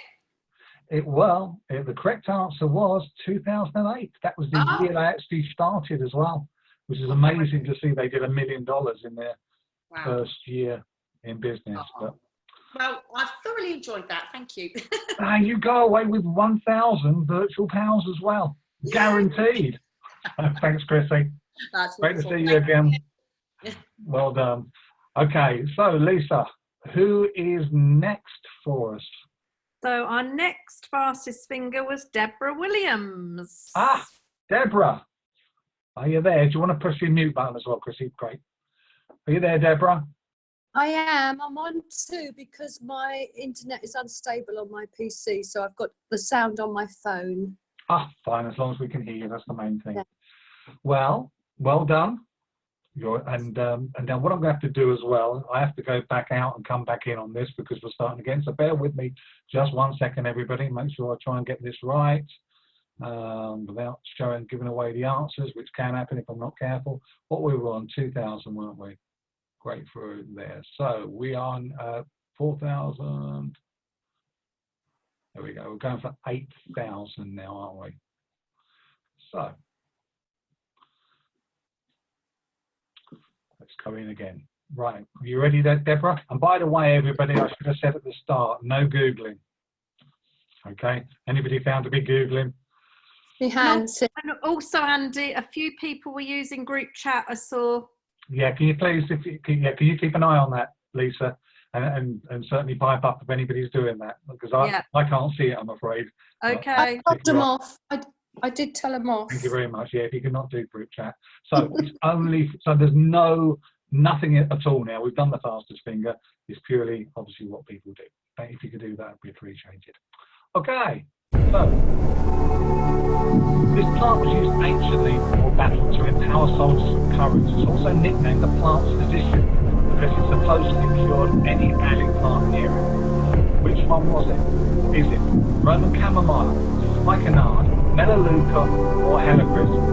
The correct answer was 2008. That was the year they actually started as well, which is amazing to see they did $1 million in their first year in business. But well, I've thoroughly enjoyed that. Thank you. you go away with 1,000 virtual pounds as well, guaranteed. Thanks, Chrissy. That's Great to wonderful. see you Thank again. you. Well done. Okay, so Lisa, who is next for us? So our next fastest finger was Deborah Williams. Ah, Deborah. Are you there? Do you want to push your mute button as well, Chrissy? Great. Are you there, Deborah? I am. I'm on 2 because my internet is unstable on my PC, so I've got the sound on my phone. Ah, fine, as long as we can hear you, that's the main thing. Yeah. Well done. And now what I'm going to have to do as well, I have to go back out and come back in on this because we're starting again. So bear with me just 1 second, everybody. Make sure I try and get this right without giving away the answers, which can happen if I'm not careful. What we were on 2,000, weren't we? Grapefruit there. So we are on 4,000. There we go. We're going for 8,000 now, aren't we? So let's go in again. Right, are you ready there, Deborah? And by the way, everybody, I should have said at the start, no Googling. Okay, anybody found to be Googling? My hands. And also, Andy, a few people were using group chat, I saw. Yeah, can you please, can you keep an eye on that, Lisa? And certainly pipe up if anybody's doing that, because I can't see it, I'm afraid. Okay. I told them off. I did tell them off. Thank you very much. Yeah, if you cannot do group chat. So it's only, so there's nothing at all now. We've done the fastest finger. It's purely obviously what people do. If you could do that, we appreciate it. Okay, so this plant was used anciently for battle to empower soldiers with courage. It's also nicknamed the plant's physician because it supposedly cured any ailing plant near it. Which one was it? Is it Roman chamomile, spikenard, melaleuca, or helichrysum?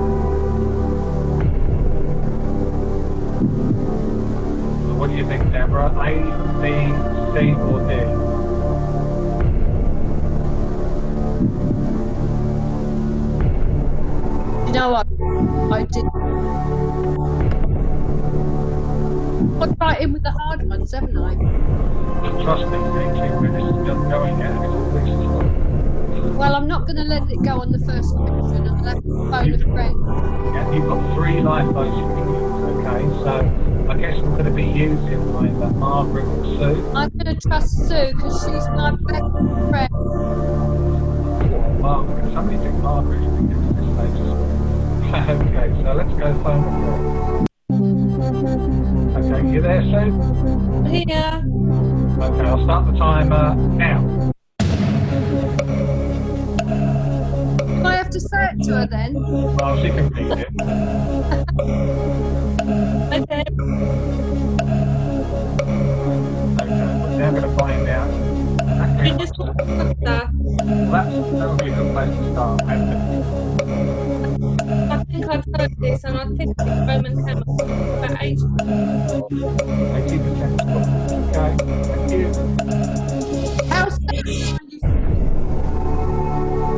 So what do you think, Deborah? A, B, C, or D? You know what? I did. I've right in with the hard ones, haven't I? Trust me, when this is just going yet, it's all this as well. Well, I'm not going to let it go on the first question. I'm going to have to phone a friend. Yeah, you've got 3 lifeboats you can use, okay? So I guess we're going to be using either Margaret or Sue. I'm going to trust Sue because she's my best friend. Or Margaret. Somebody think Margaret should be getting to this stage as well. Okay, so let's go phone a friend. Okay, you there, Sue? Here. Okay, I'll start the timer now. Do I have to say it to her then? Well, she can read it. Okay. Okay, we're now going to find out. You just want to put that. That'll be a good place to start. I think I've heard this, and I think it's Roman chemical. About 80. 80%. Okay, thank you. How's that?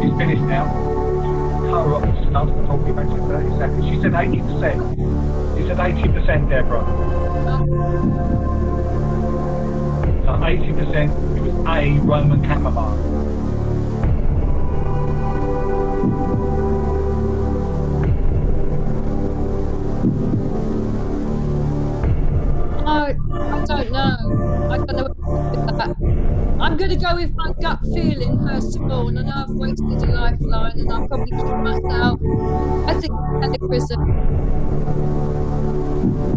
She's finished now. Cut off and start to talk about in 30 seconds. She said 80%. She said 80%, Deborah. So 80%, it was A, Roman chamomile. I don't know. I don't know what to do with that. I'm going to go with my gut feeling first of all, and I know I've wasted a lifeline, and I'll probably kill myself. I think helichrysum.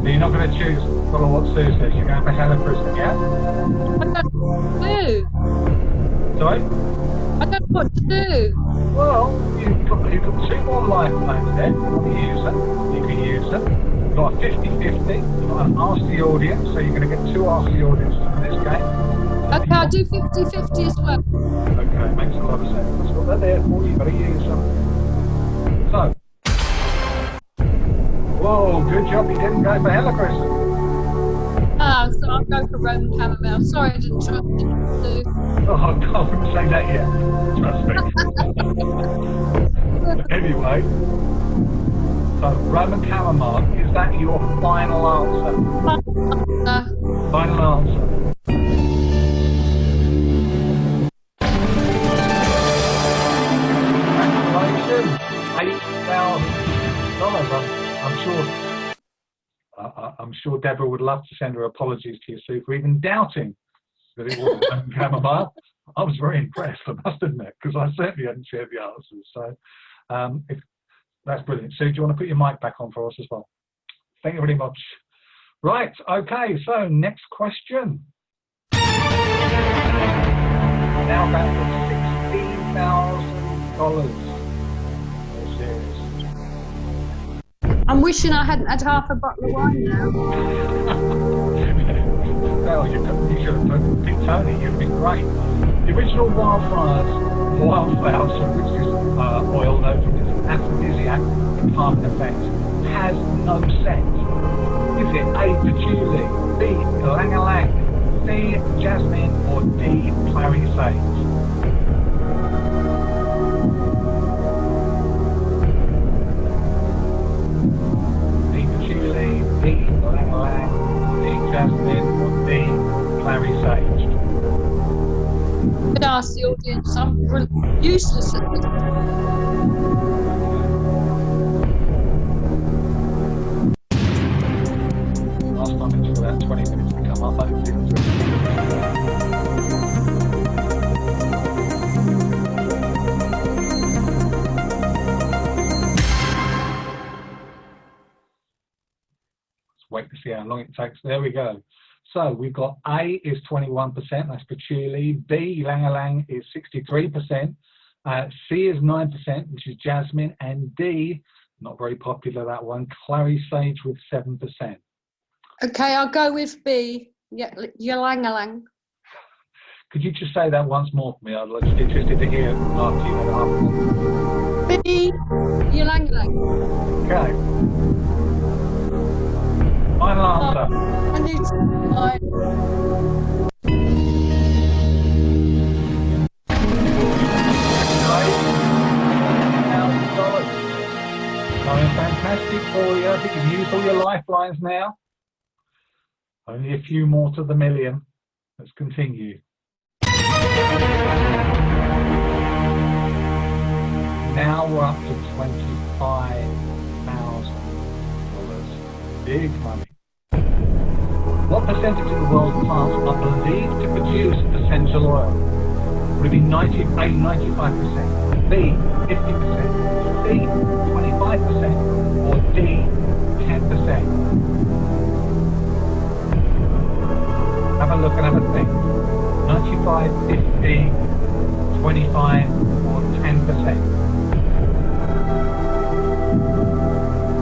So you're not going to choose follow what Sue says. You're going for helichrysum, yeah? I don't know what to do. Sorry? I don't know what to do. Well, you've got 2 more lifetimes there. You want to use them? You can use them. You've got a 50-50. You've got an Ask the Audience, so you're going to get 2 Ask the Audiences in this game. Okay, I'll do 50-50 as well. Okay, makes a lot of sense. That's what they're there for. You've got to use them. So. Whoa, good job. You didn't go for helichrysum. Ah, so I'll go for Roman chamomile. Sorry, I didn't trust you to. Oh, I wouldn't say that yet. Trust me. Anyway. So, Roman chamomile, is that your final answer? Final answer. Congratulations. $8,000. I'm sure Deborah would love to send her apologies to you, Sue, for even doubting that it wasn't Roman chamomile. I was very impressed, I must admit, because I certainly hadn't shared the answers. So, that's brilliant. Sue, do you want to put your mic back on for us as well? Thank you very much. Right, okay, so next question. Now back to $16,000. Very serious. I'm wishing I hadn't had half a bottle of wine now. Well, you should have put Big Tony, you'd have been great. The original wildflower from which this oil, known from its aphrodisiac and calming effect, has no scent. Is it A, patchouli, B, ylang-ylang, C, jasmine, or D, clary sage? B, patchouli, B, ylang-ylang, D, jasmine, or D, clary sage? Could ask the audience. I'm useless at this. Last time it took about 20 minutes to come up. Hopefully it's Let's wait to see how long it takes. There we go. So we've got A is 21%, that's patchouli. B, ylang-ylang, is 63%. C is 9%, which is jasmine. And D, not very popular, that one, clary sage with 7%. Okay, I'll go with B. Yeah, ylang-ylang. Could you just say that once more for me? I'd just interested to hear after you went after. B, ylang-ylang. Okay. Final answer. I need to lie. Going fantastic for you. I think you've used all your lifelines now. Only a few more to the million. Let's continue. Now we're up to $25,000. Big money. What percentage of the world's plants are believed to produce essential oil? Would it be 90, A, 95%, B, 50%, C, 25%, or D, 10%? Have a look and have a think. 95, 50, 25, or 10%?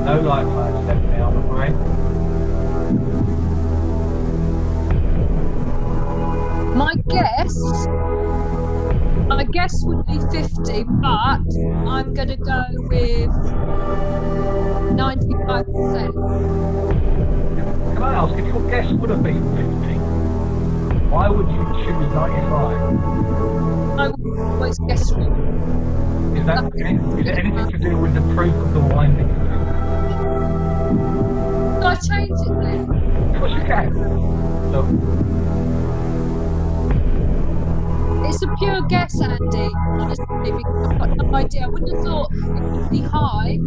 No lifelines left now, I'm afraid. My guess would be 50, but I'm going to go with 95%. Can I ask, if your guess would have been 50, why would you choose 95? I would always guess wrong. Is it anything to do with the proof of the wine that you drink? So I change it then. Of course you can. So, It's a pure guess, Andy, honestly, because I've got no idea. I wouldn't have thought it would be high. I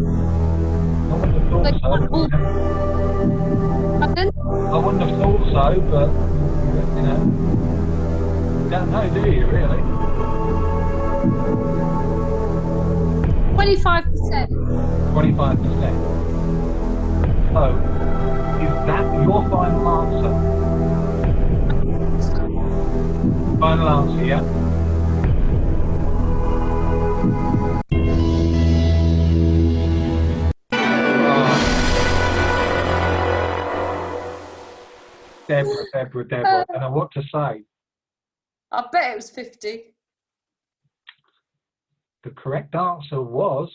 wouldn't have thought so. Pardon? I wouldn't have thought so, but, you know, you don't know, do you, really? 25%. 25%. So, is that your final answer? Final answer, yeah? Deborah, I don't know what to say. I bet it was 50. The correct answer was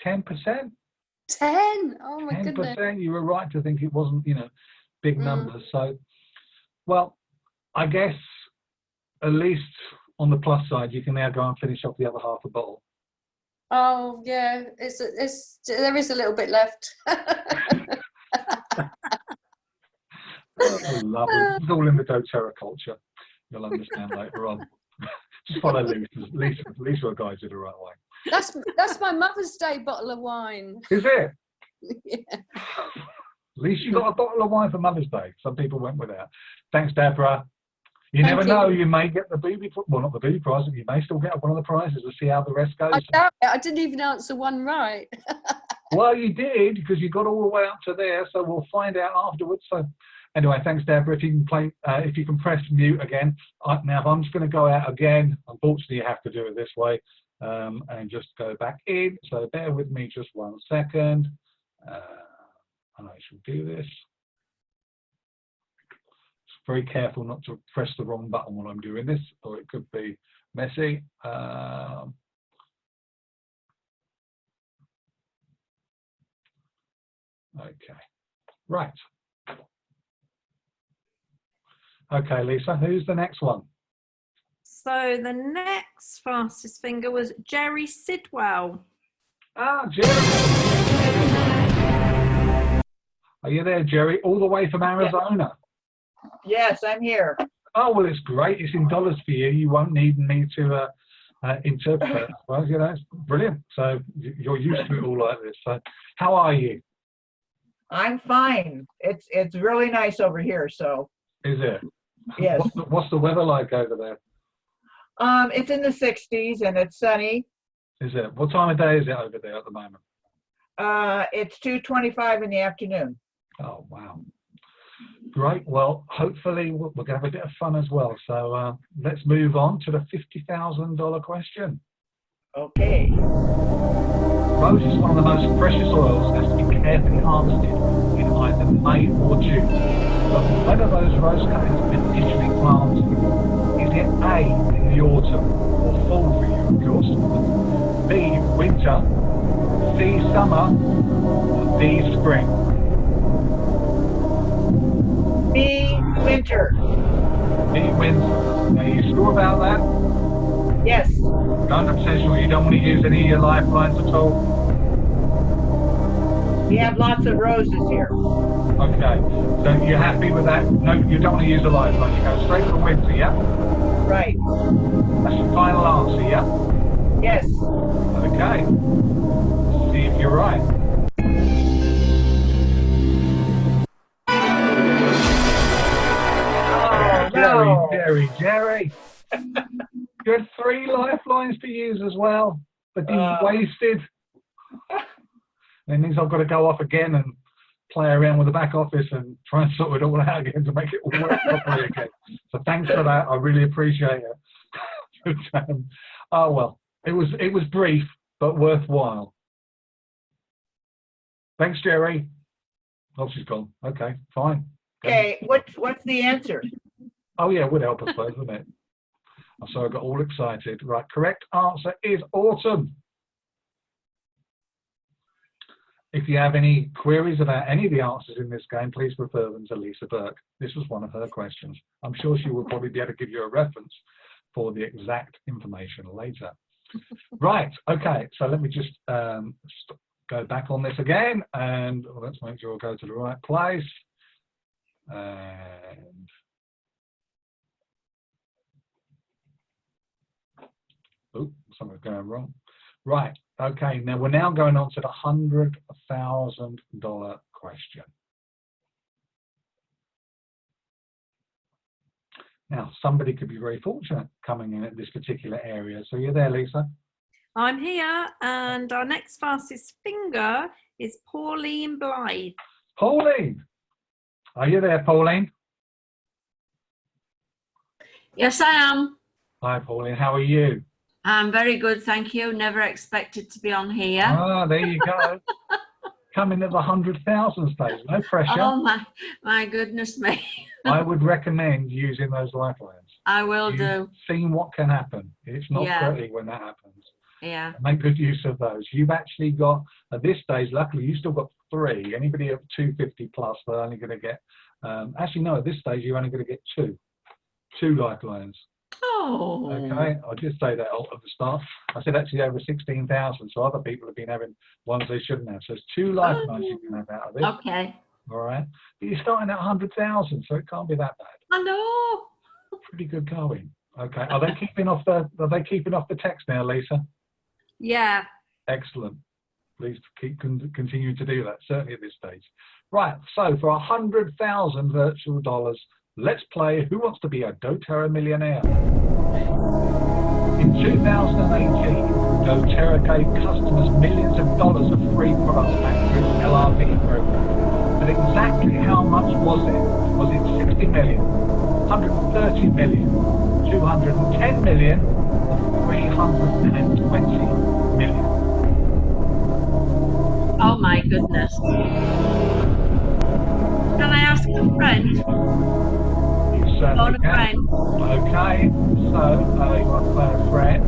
10%. 10? Oh my 10%. goodness. You were right to think it wasn't, you know, big numbers. So, well, I guess at least on the plus side, you can now go and finish off the other half a bottle. Oh yeah, there is a little bit left. Oh, lovely. It's all in the doTERRA culture. You'll understand later on. Just follow Lisa. Lisa will guide you the right way. That's my Mother's Day bottle of wine. Is it? Yeah. At least you got a bottle of wine for Mother's Day. Some people went without. Thanks, Deborah. You never know. You may get the booby, well, not the booby prize, but you may still get one of the prizes. We'll see how the rest goes. I doubt it. I didn't even answer one right. Well, you did, because you got all the way up to there, so we'll find out afterwards. So anyway, thanks, Deborah. If you can play, if you can press mute again. Now, if I'm just going to go out again, unfortunately, you have to do it this way, and just go back in. So bear with me just 1 second. And I shall do this. Just very careful not to press the wrong button while I'm doing this, or it could be messy. Okay, right. Okay, Lisa, who's the next one? So the next fastest finger was Jerry Sidwell. Ah, Jerry. Are you there, Jerry? All the way from Arizona? Yes, I'm here. Oh, well, it's great. It's in dollars for you. You won't need me to interpret it. Well, you know, it's brilliant. So you're used to it all like this. So how are you? I'm fine. It's really nice over here. So. Is it? Yes. What's the weather like over there? It's in the 60s and it's sunny. Is it? What time of day is it over there at the moment? It's 2:25 in the afternoon. Oh, wow. Great. Well, hopefully we're going to have a bit of fun as well. So let's move on to the $50,000 question. Okay. Rose is one of the most precious oils that has to be carefully harvested in either May or June. But whether those rose cuttings have been initially planted, is it A, in the autumn or fall for you, of course, B, winter, C, summer, or D, spring? B, winter. B, winter. Are you sure about that? Yes. 100% sure you don't want to use any of your lifelines at all? We have lots of roses here. Okay, so you're happy with that? No, you don't want to use a lifeline. You go straight for winter, yeah? Right. That's your final answer, yeah? Yes. Okay. Let's see if you're right. Oh, no. Jerry. You had 3 lifelines to use as well, but you wasted. It means I've got to go off again and play around with the back office and try and sort it all out again to make it all work properly again. So thanks for that. I really appreciate it. Oh well, it was brief but worthwhile. Thanks, Jerry. Oh, she's gone. Okay, fine. Okay, what's the answer? Oh yeah, it would help, I suppose, wouldn't it? I'm sorry, I got all excited. Right, correct answer is autumn. If you have any queries about any of the answers in this game, please refer them to Lisa Burke. This was one of her questions. I'm sure she will probably be able to give you a reference for the exact information later. Right, okay, so let me just go back on this again, and let's make sure I go to the right place. And oh, something's going wrong. Right, okay, now we're now going on to the $100,000 question. Now, somebody could be very fortunate coming in at this particular area. So you're there, Lisa? I'm here, and our next fastest finger is Pauline Blythe. Pauline! Are you there, Pauline? Yes, I am. Hi, Pauline, how are you? I'm very good, thank you. Never expected to be on here. Ah, there you go. Coming at the 100,000 stage, no pressure. Oh my goodness me. I would recommend using those lifelines. I will do. Seen what can happen. It's not Yeah. pretty when that happens. Yeah. Make good use of those. You've actually got, at this stage, luckily, you've still got 3. Anybody at 250 plus, they're only going to get, actually, no, at this stage, you're only going to get 2 lifelines. Oh. Okay, I did say that at the start. I said actually over 16,000, so other people have been having ones they shouldn't have. So it's 2 lifelines you can have out of it. Okay. All right, but you're starting at 100,000, so it can't be that bad. I know. Pretty good going. Okay, are they keeping off the text now, Lisa? Yeah. Excellent. Please keep continuing to do that, certainly at this stage. Right, so for 100,000 virtual dollars, let's play Who Wants to Be a doTERRA Millionaire? In 2018, doTERRA gave customers millions of dollars of free products back through its LRP program. But exactly how much was it? Was it 60 million, 130 million, 210 million, or 320 million? Oh my goodness. Can I ask a friend? You certainly On a can. friend. Okay, so you want a friend.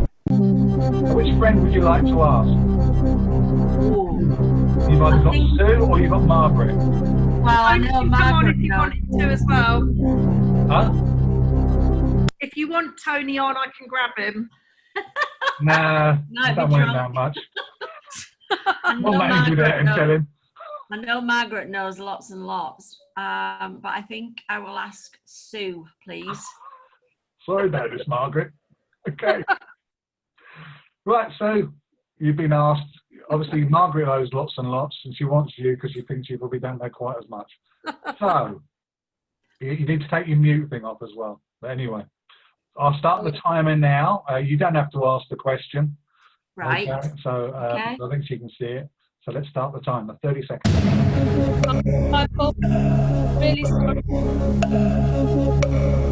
Which friend would you like to ask? Ooh. You've either I got think- Sue or you've got Margaret. Well, I know Come on Margaret if you knows. wanted to as well. Huh? If you want Tony on, I can grab him. Nah, Might I don't be want him that drunk. much. I know We'll manage without Margaret him, tell knows. him. I know Margaret knows lots and lots, but I think I will ask Sue, please. Sorry about this, Margaret. Okay. Right, so you've been asked. Obviously, Margaret knows lots and lots, and she wants you because she thinks you probably don't know quite as much. So you need to take your mute thing off as well. But anyway, I'll start the timer now. You don't have to ask the question. Right. Okay, so Okay. I think she can see it. So let's start the timer. 30 seconds. Michael, really sorry.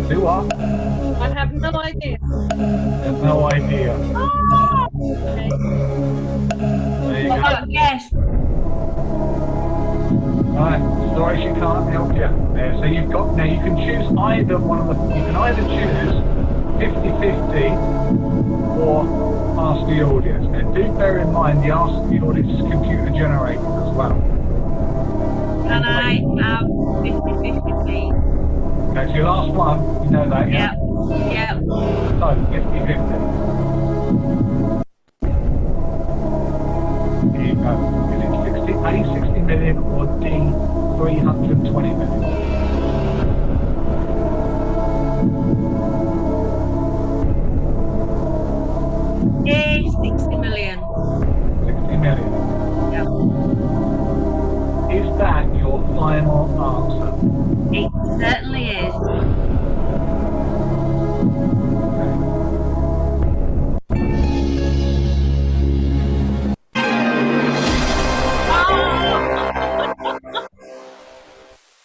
Do what? I have no idea. Have no idea. Okay. There you go. Yes. Right, sorry she can't help you. There, so you've got, now you can choose either one of the, you can either choose 50-50 or ask the audience. And do bear in mind the ask the audience is computer generated as well. Can I have 50-50, please? Okay, so your last one, you know that, yeah? Yeah. So, 50-50. Here you go. Is it 60, A, 60 million or D, 320 million? Yay, 60 million. 60 million. Yeah. Is that your final answer? It certainly is.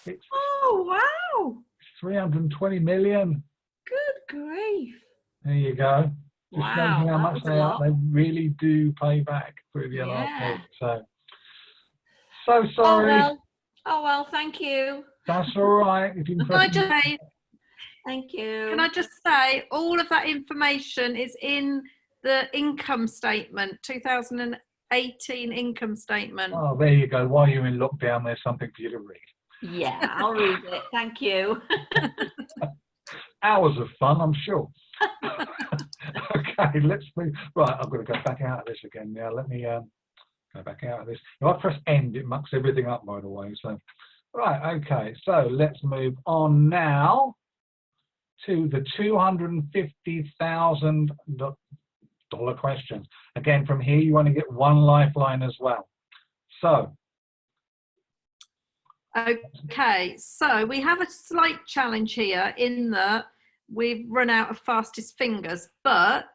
It's Oh, wow. 320 million. Good grief. There you go. Just shows Wow, you how that much was a they lot. really do pay back through the LRP. Yeah. So Oh sorry. well, thank you. That's all right. If you can Can I press just say, Thank you. can I just say, all of that information is in the income statement, 2018 income statement. oh, there you go. While you're in lockdown, there's something for you to read. Yeah, I'll read it. Thank you. Hours of fun, I'm sure. Okay, let's move. Right, I've got to go back out of this again now. Let me go back out of this. If I press end, it mucks everything up, by the way. So, right, okay. So let's move on now to the $250,000 question. Again, from here, you want to get one lifeline as well. So. Okay, so we have a slight challenge here in that we've run out of fastest fingers, but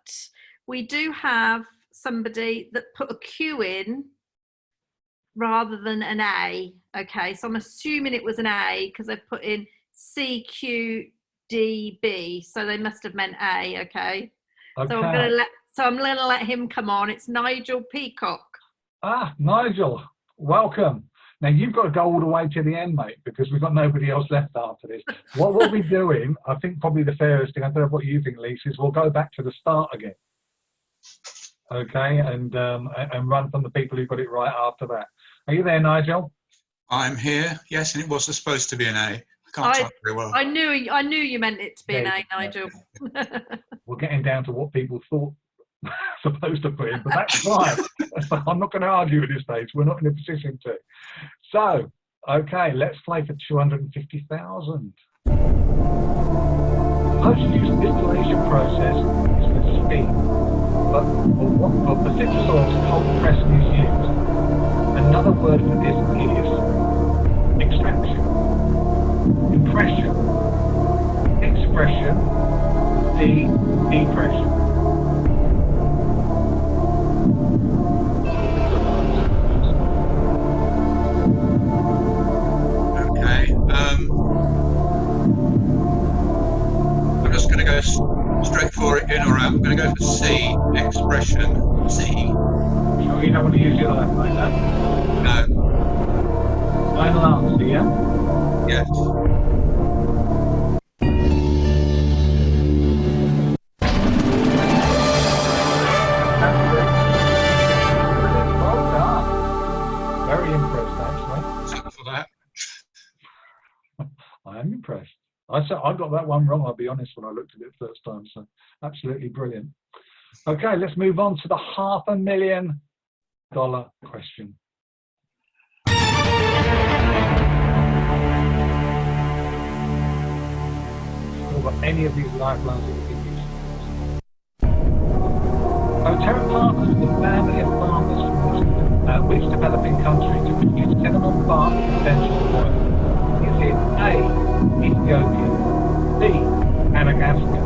we do have somebody that put a Q in rather than an A. Okay, so I'm assuming it was an A because they've put in CQDB, so they must have meant A. Okay, Okay. so I'm gonna let him come on. It's Nigel Peacock. Ah, Nigel, welcome. Now, you've got to go all the way to the end, mate, because we've got nobody else left after this. What we'll be doing, I think probably the fairest thing, I don't know what you think, Lisa, is we'll go back to the start again. Okay, and run from the people who got it right after that. Are you there, Nigel? I'm here, yes, and it was supposed to be an A. I can't type very well. I knew you meant it to be an A, Nigel. We're getting down to what people thought supposed to put in, but that's fine. I'm not going to argue at this stage. We're not in a position to. So, okay, let's play for 250,000. Post-use distillation process is for speed, but for citrus oils, cold pressing is used. Another word for this is extraction, impression, expression, depression. straight for it, in or out. I'm going to go for C, expression C. Sure you don't want to use your lifeline, no? No. Final answer, yeah? Yes. Well done. Very impressed, actually. Except for that. I am impressed. I got that one wrong, I'll be honest, when I looked at it first time, so absolutely brilliant. Okay, let's move on to the $500,000 question. Still got any of these lifelines that you can use? doTERRA partners with a family of farmers from which developing country to produce cinnamon bark essential oil? Is it A, Ethiopia, B, Madagascar,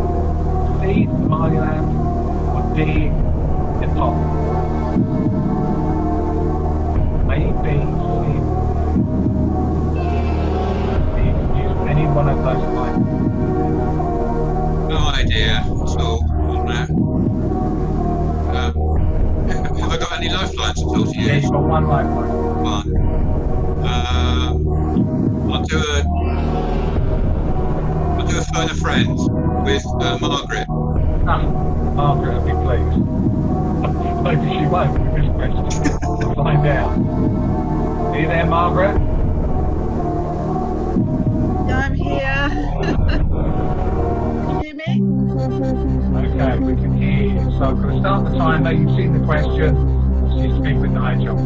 C, Somaliland, or D, Nepal? A, B, C. You can use any one of those lines. No idea at all on that. Have I got any lifelines at all to Yeah, use? you've got one lifeline. One. I'll do a phone a friend with Margaret. Ah, Margaret will be pleased. Maybe she won't with this question. We'll find out. Are you there, Margaret? Yeah, I'm here. Can you hear me? Okay, we can hear you. So I'm going to start the timer. You've seen the question. So you speak with Nigel.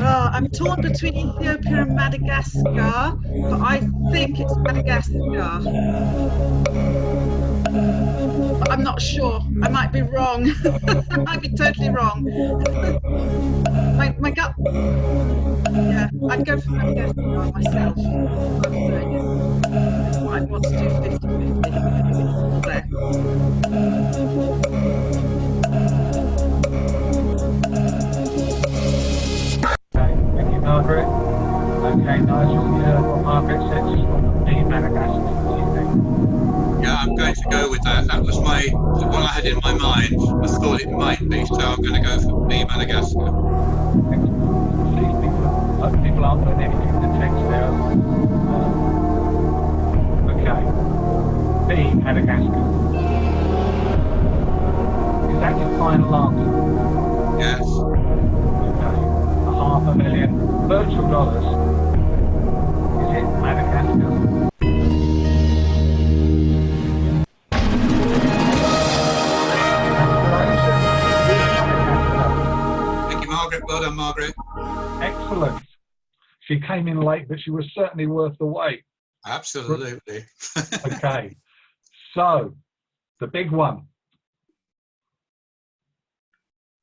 I'm torn between Ethiopia and Madagascar, but I think it's Madagascar. But I'm not sure. I might be wrong. I might be totally wrong. my gut. Yeah, I'd go for Madagascar myself. I'm doing it. I might want to do 50-50. There. Thank you, Margaret. Okay, Nigel, you heard what Margaret said. She's got the B, Madagascar. What do you think? Yeah, I'm going to go with that. That was the one I had in my mind. I thought it might be, so I'm going to go for B, Madagascar. People aren't putting anything in the text there. Okay. B, Madagascar. Is that your final answer? Yes. Okay. $500,000 virtual dollars. Is it Madagascar? Thank you, Margaret. Well done, Margaret. Excellent. She came in late, but she was certainly worth the wait. Absolutely. Okay. So, the big one.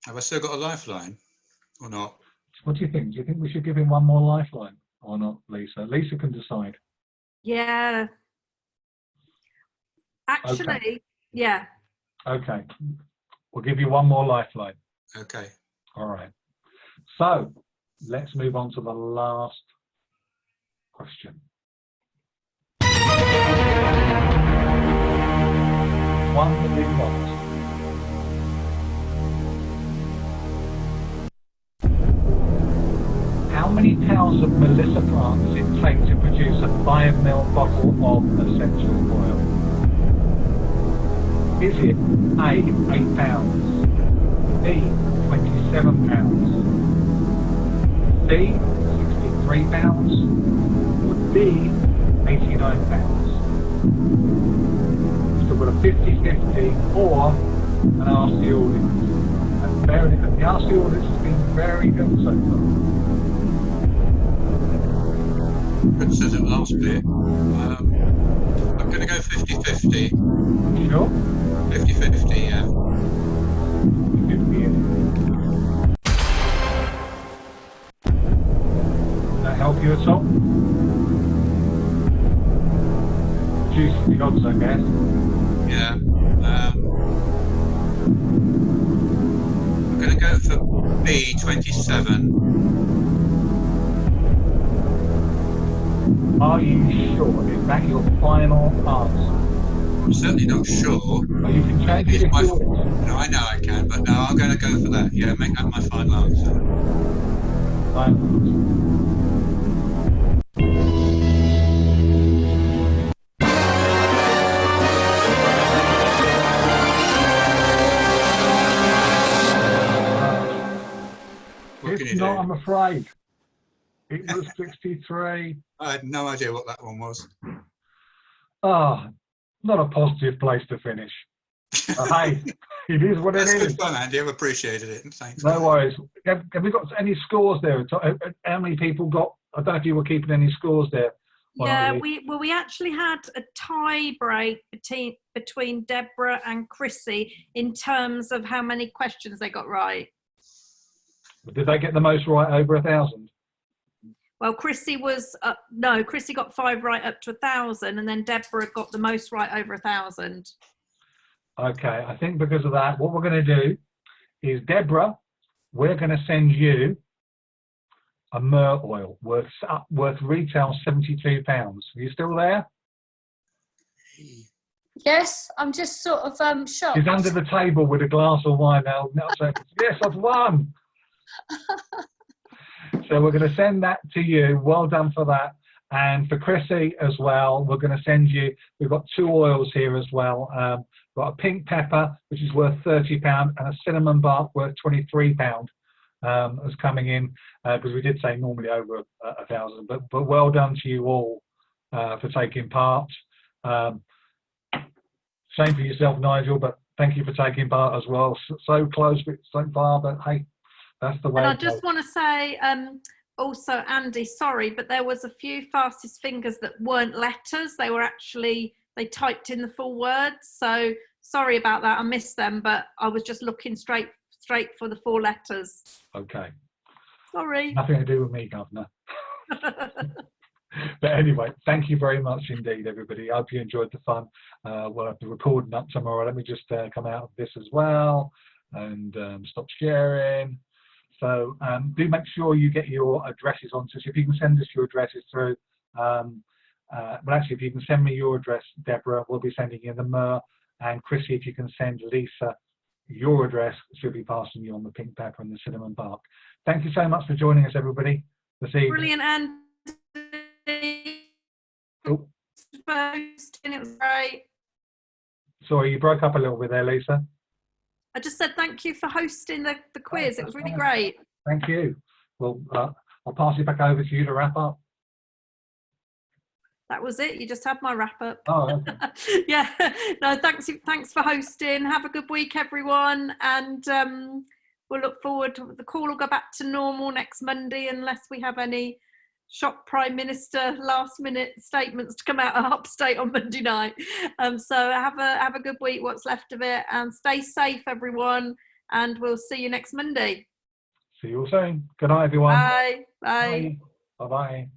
Have I still got a lifeline or not? What do you think? Do you think we should give him one more lifeline or not, Lisa? Lisa can decide. Yeah. Actually, Okay. yeah. Okay. We'll give you one more lifeline. Okay. All right. So, let's move on to the last question. $1 million. How many pounds of Melissa plant does it take to produce a 5 ml bottle of essential oil? Is it A, 8 pounds, B, 27 pounds, C, 63 pounds, or D, 89 pounds? So we've got a 50-50 or an Ask the Audience. And the Ask the Audience has been very good so far. Good says it last bit. I'm going to go 50-50. Sure? 50-50, yeah. 50 in. Does that help you at all? Juice the odds, I guess. Yeah. I'm going to go for B, 27. Are you sure? Is that your final answer? I'm certainly not sure. Oh, you can change it It's if my, you want. no, I know I can, but no, I'm going to go for that. Yeah, make that my final answer. Fine. What can It's you not, do? I'm afraid. It was 63. I had no idea what that one was. Ah, not a positive place to finish. But hey, it is what it That's is. good fun, Andy. I've appreciated it. Thanks. No worries. Have we got any scores there? How many people got? I don't know if you were keeping any scores there. Yeah, we actually had a tie break between Deborah and Chrissy in terms of how many questions they got right. Did they get the most right over 1,000? Well, Chrissy was no, Chrissy got 5 right up to 1,000, and then Deborah got the most right over 1,000. Okay, I think because of that, what we're going to do is, Deborah, we're going to send you a myrrh oil worth retail £72. Are you still there? Yes, I'm just sort of shocked. She's under the table with a glass of wine now. Yes, I've won. So we're going to send that to you. Well done for that. And for Chrissy as well, we're going to send you, we've got 2 oils here as well. We've got a pink pepper, which is worth £30, and a cinnamon bark worth £23 is coming in, because we did say normally over 1,000. But well done to you all for taking part. Same for yourself, Nigel, but thank you for taking part as well. So close, but so far, but hey, that's the way. And I just want to say, also, Andy, sorry, but there was a few fastest fingers that weren't letters. They were actually, they typed in the full words. So sorry about that. I missed them, but I was just looking straight for the 4 letters. Okay. Sorry. Nothing to do with me, Governor. But anyway, thank you very much indeed, everybody. I hope you enjoyed the fun. We'll have the recording up tomorrow. Let me just come out of this as well and stop sharing. So do make sure you get your addresses on. So if you can send us your addresses through, well, actually, if you can send me your address, Deborah, we'll be sending you the myrrh. And Chrissy, if you can send Lisa your address, she'll be passing you on the pink pepper and the cinnamon bark. Thank you so much for joining us, everybody, this evening. Brilliant, Andy. Oh. It was great. Sorry, you broke up a little bit there, Lisa. I just said thank you for hosting the quiz. It was really great. Thank you. Well, I'll pass it back over to you to wrap up. That was it. You just had my wrap up. Oh, okay. Yeah. No, thanks for hosting. Have a good week, everyone. And we'll look forward to the call will go back to normal next Monday, unless we have any shock Prime Minister last minute statements to come out of upstate on Monday night. So have a good week, what's left of it, and stay safe, everyone. And we'll see you next Monday. See you all soon. Good night, everyone. Bye. Bye. Bye. Bye-bye.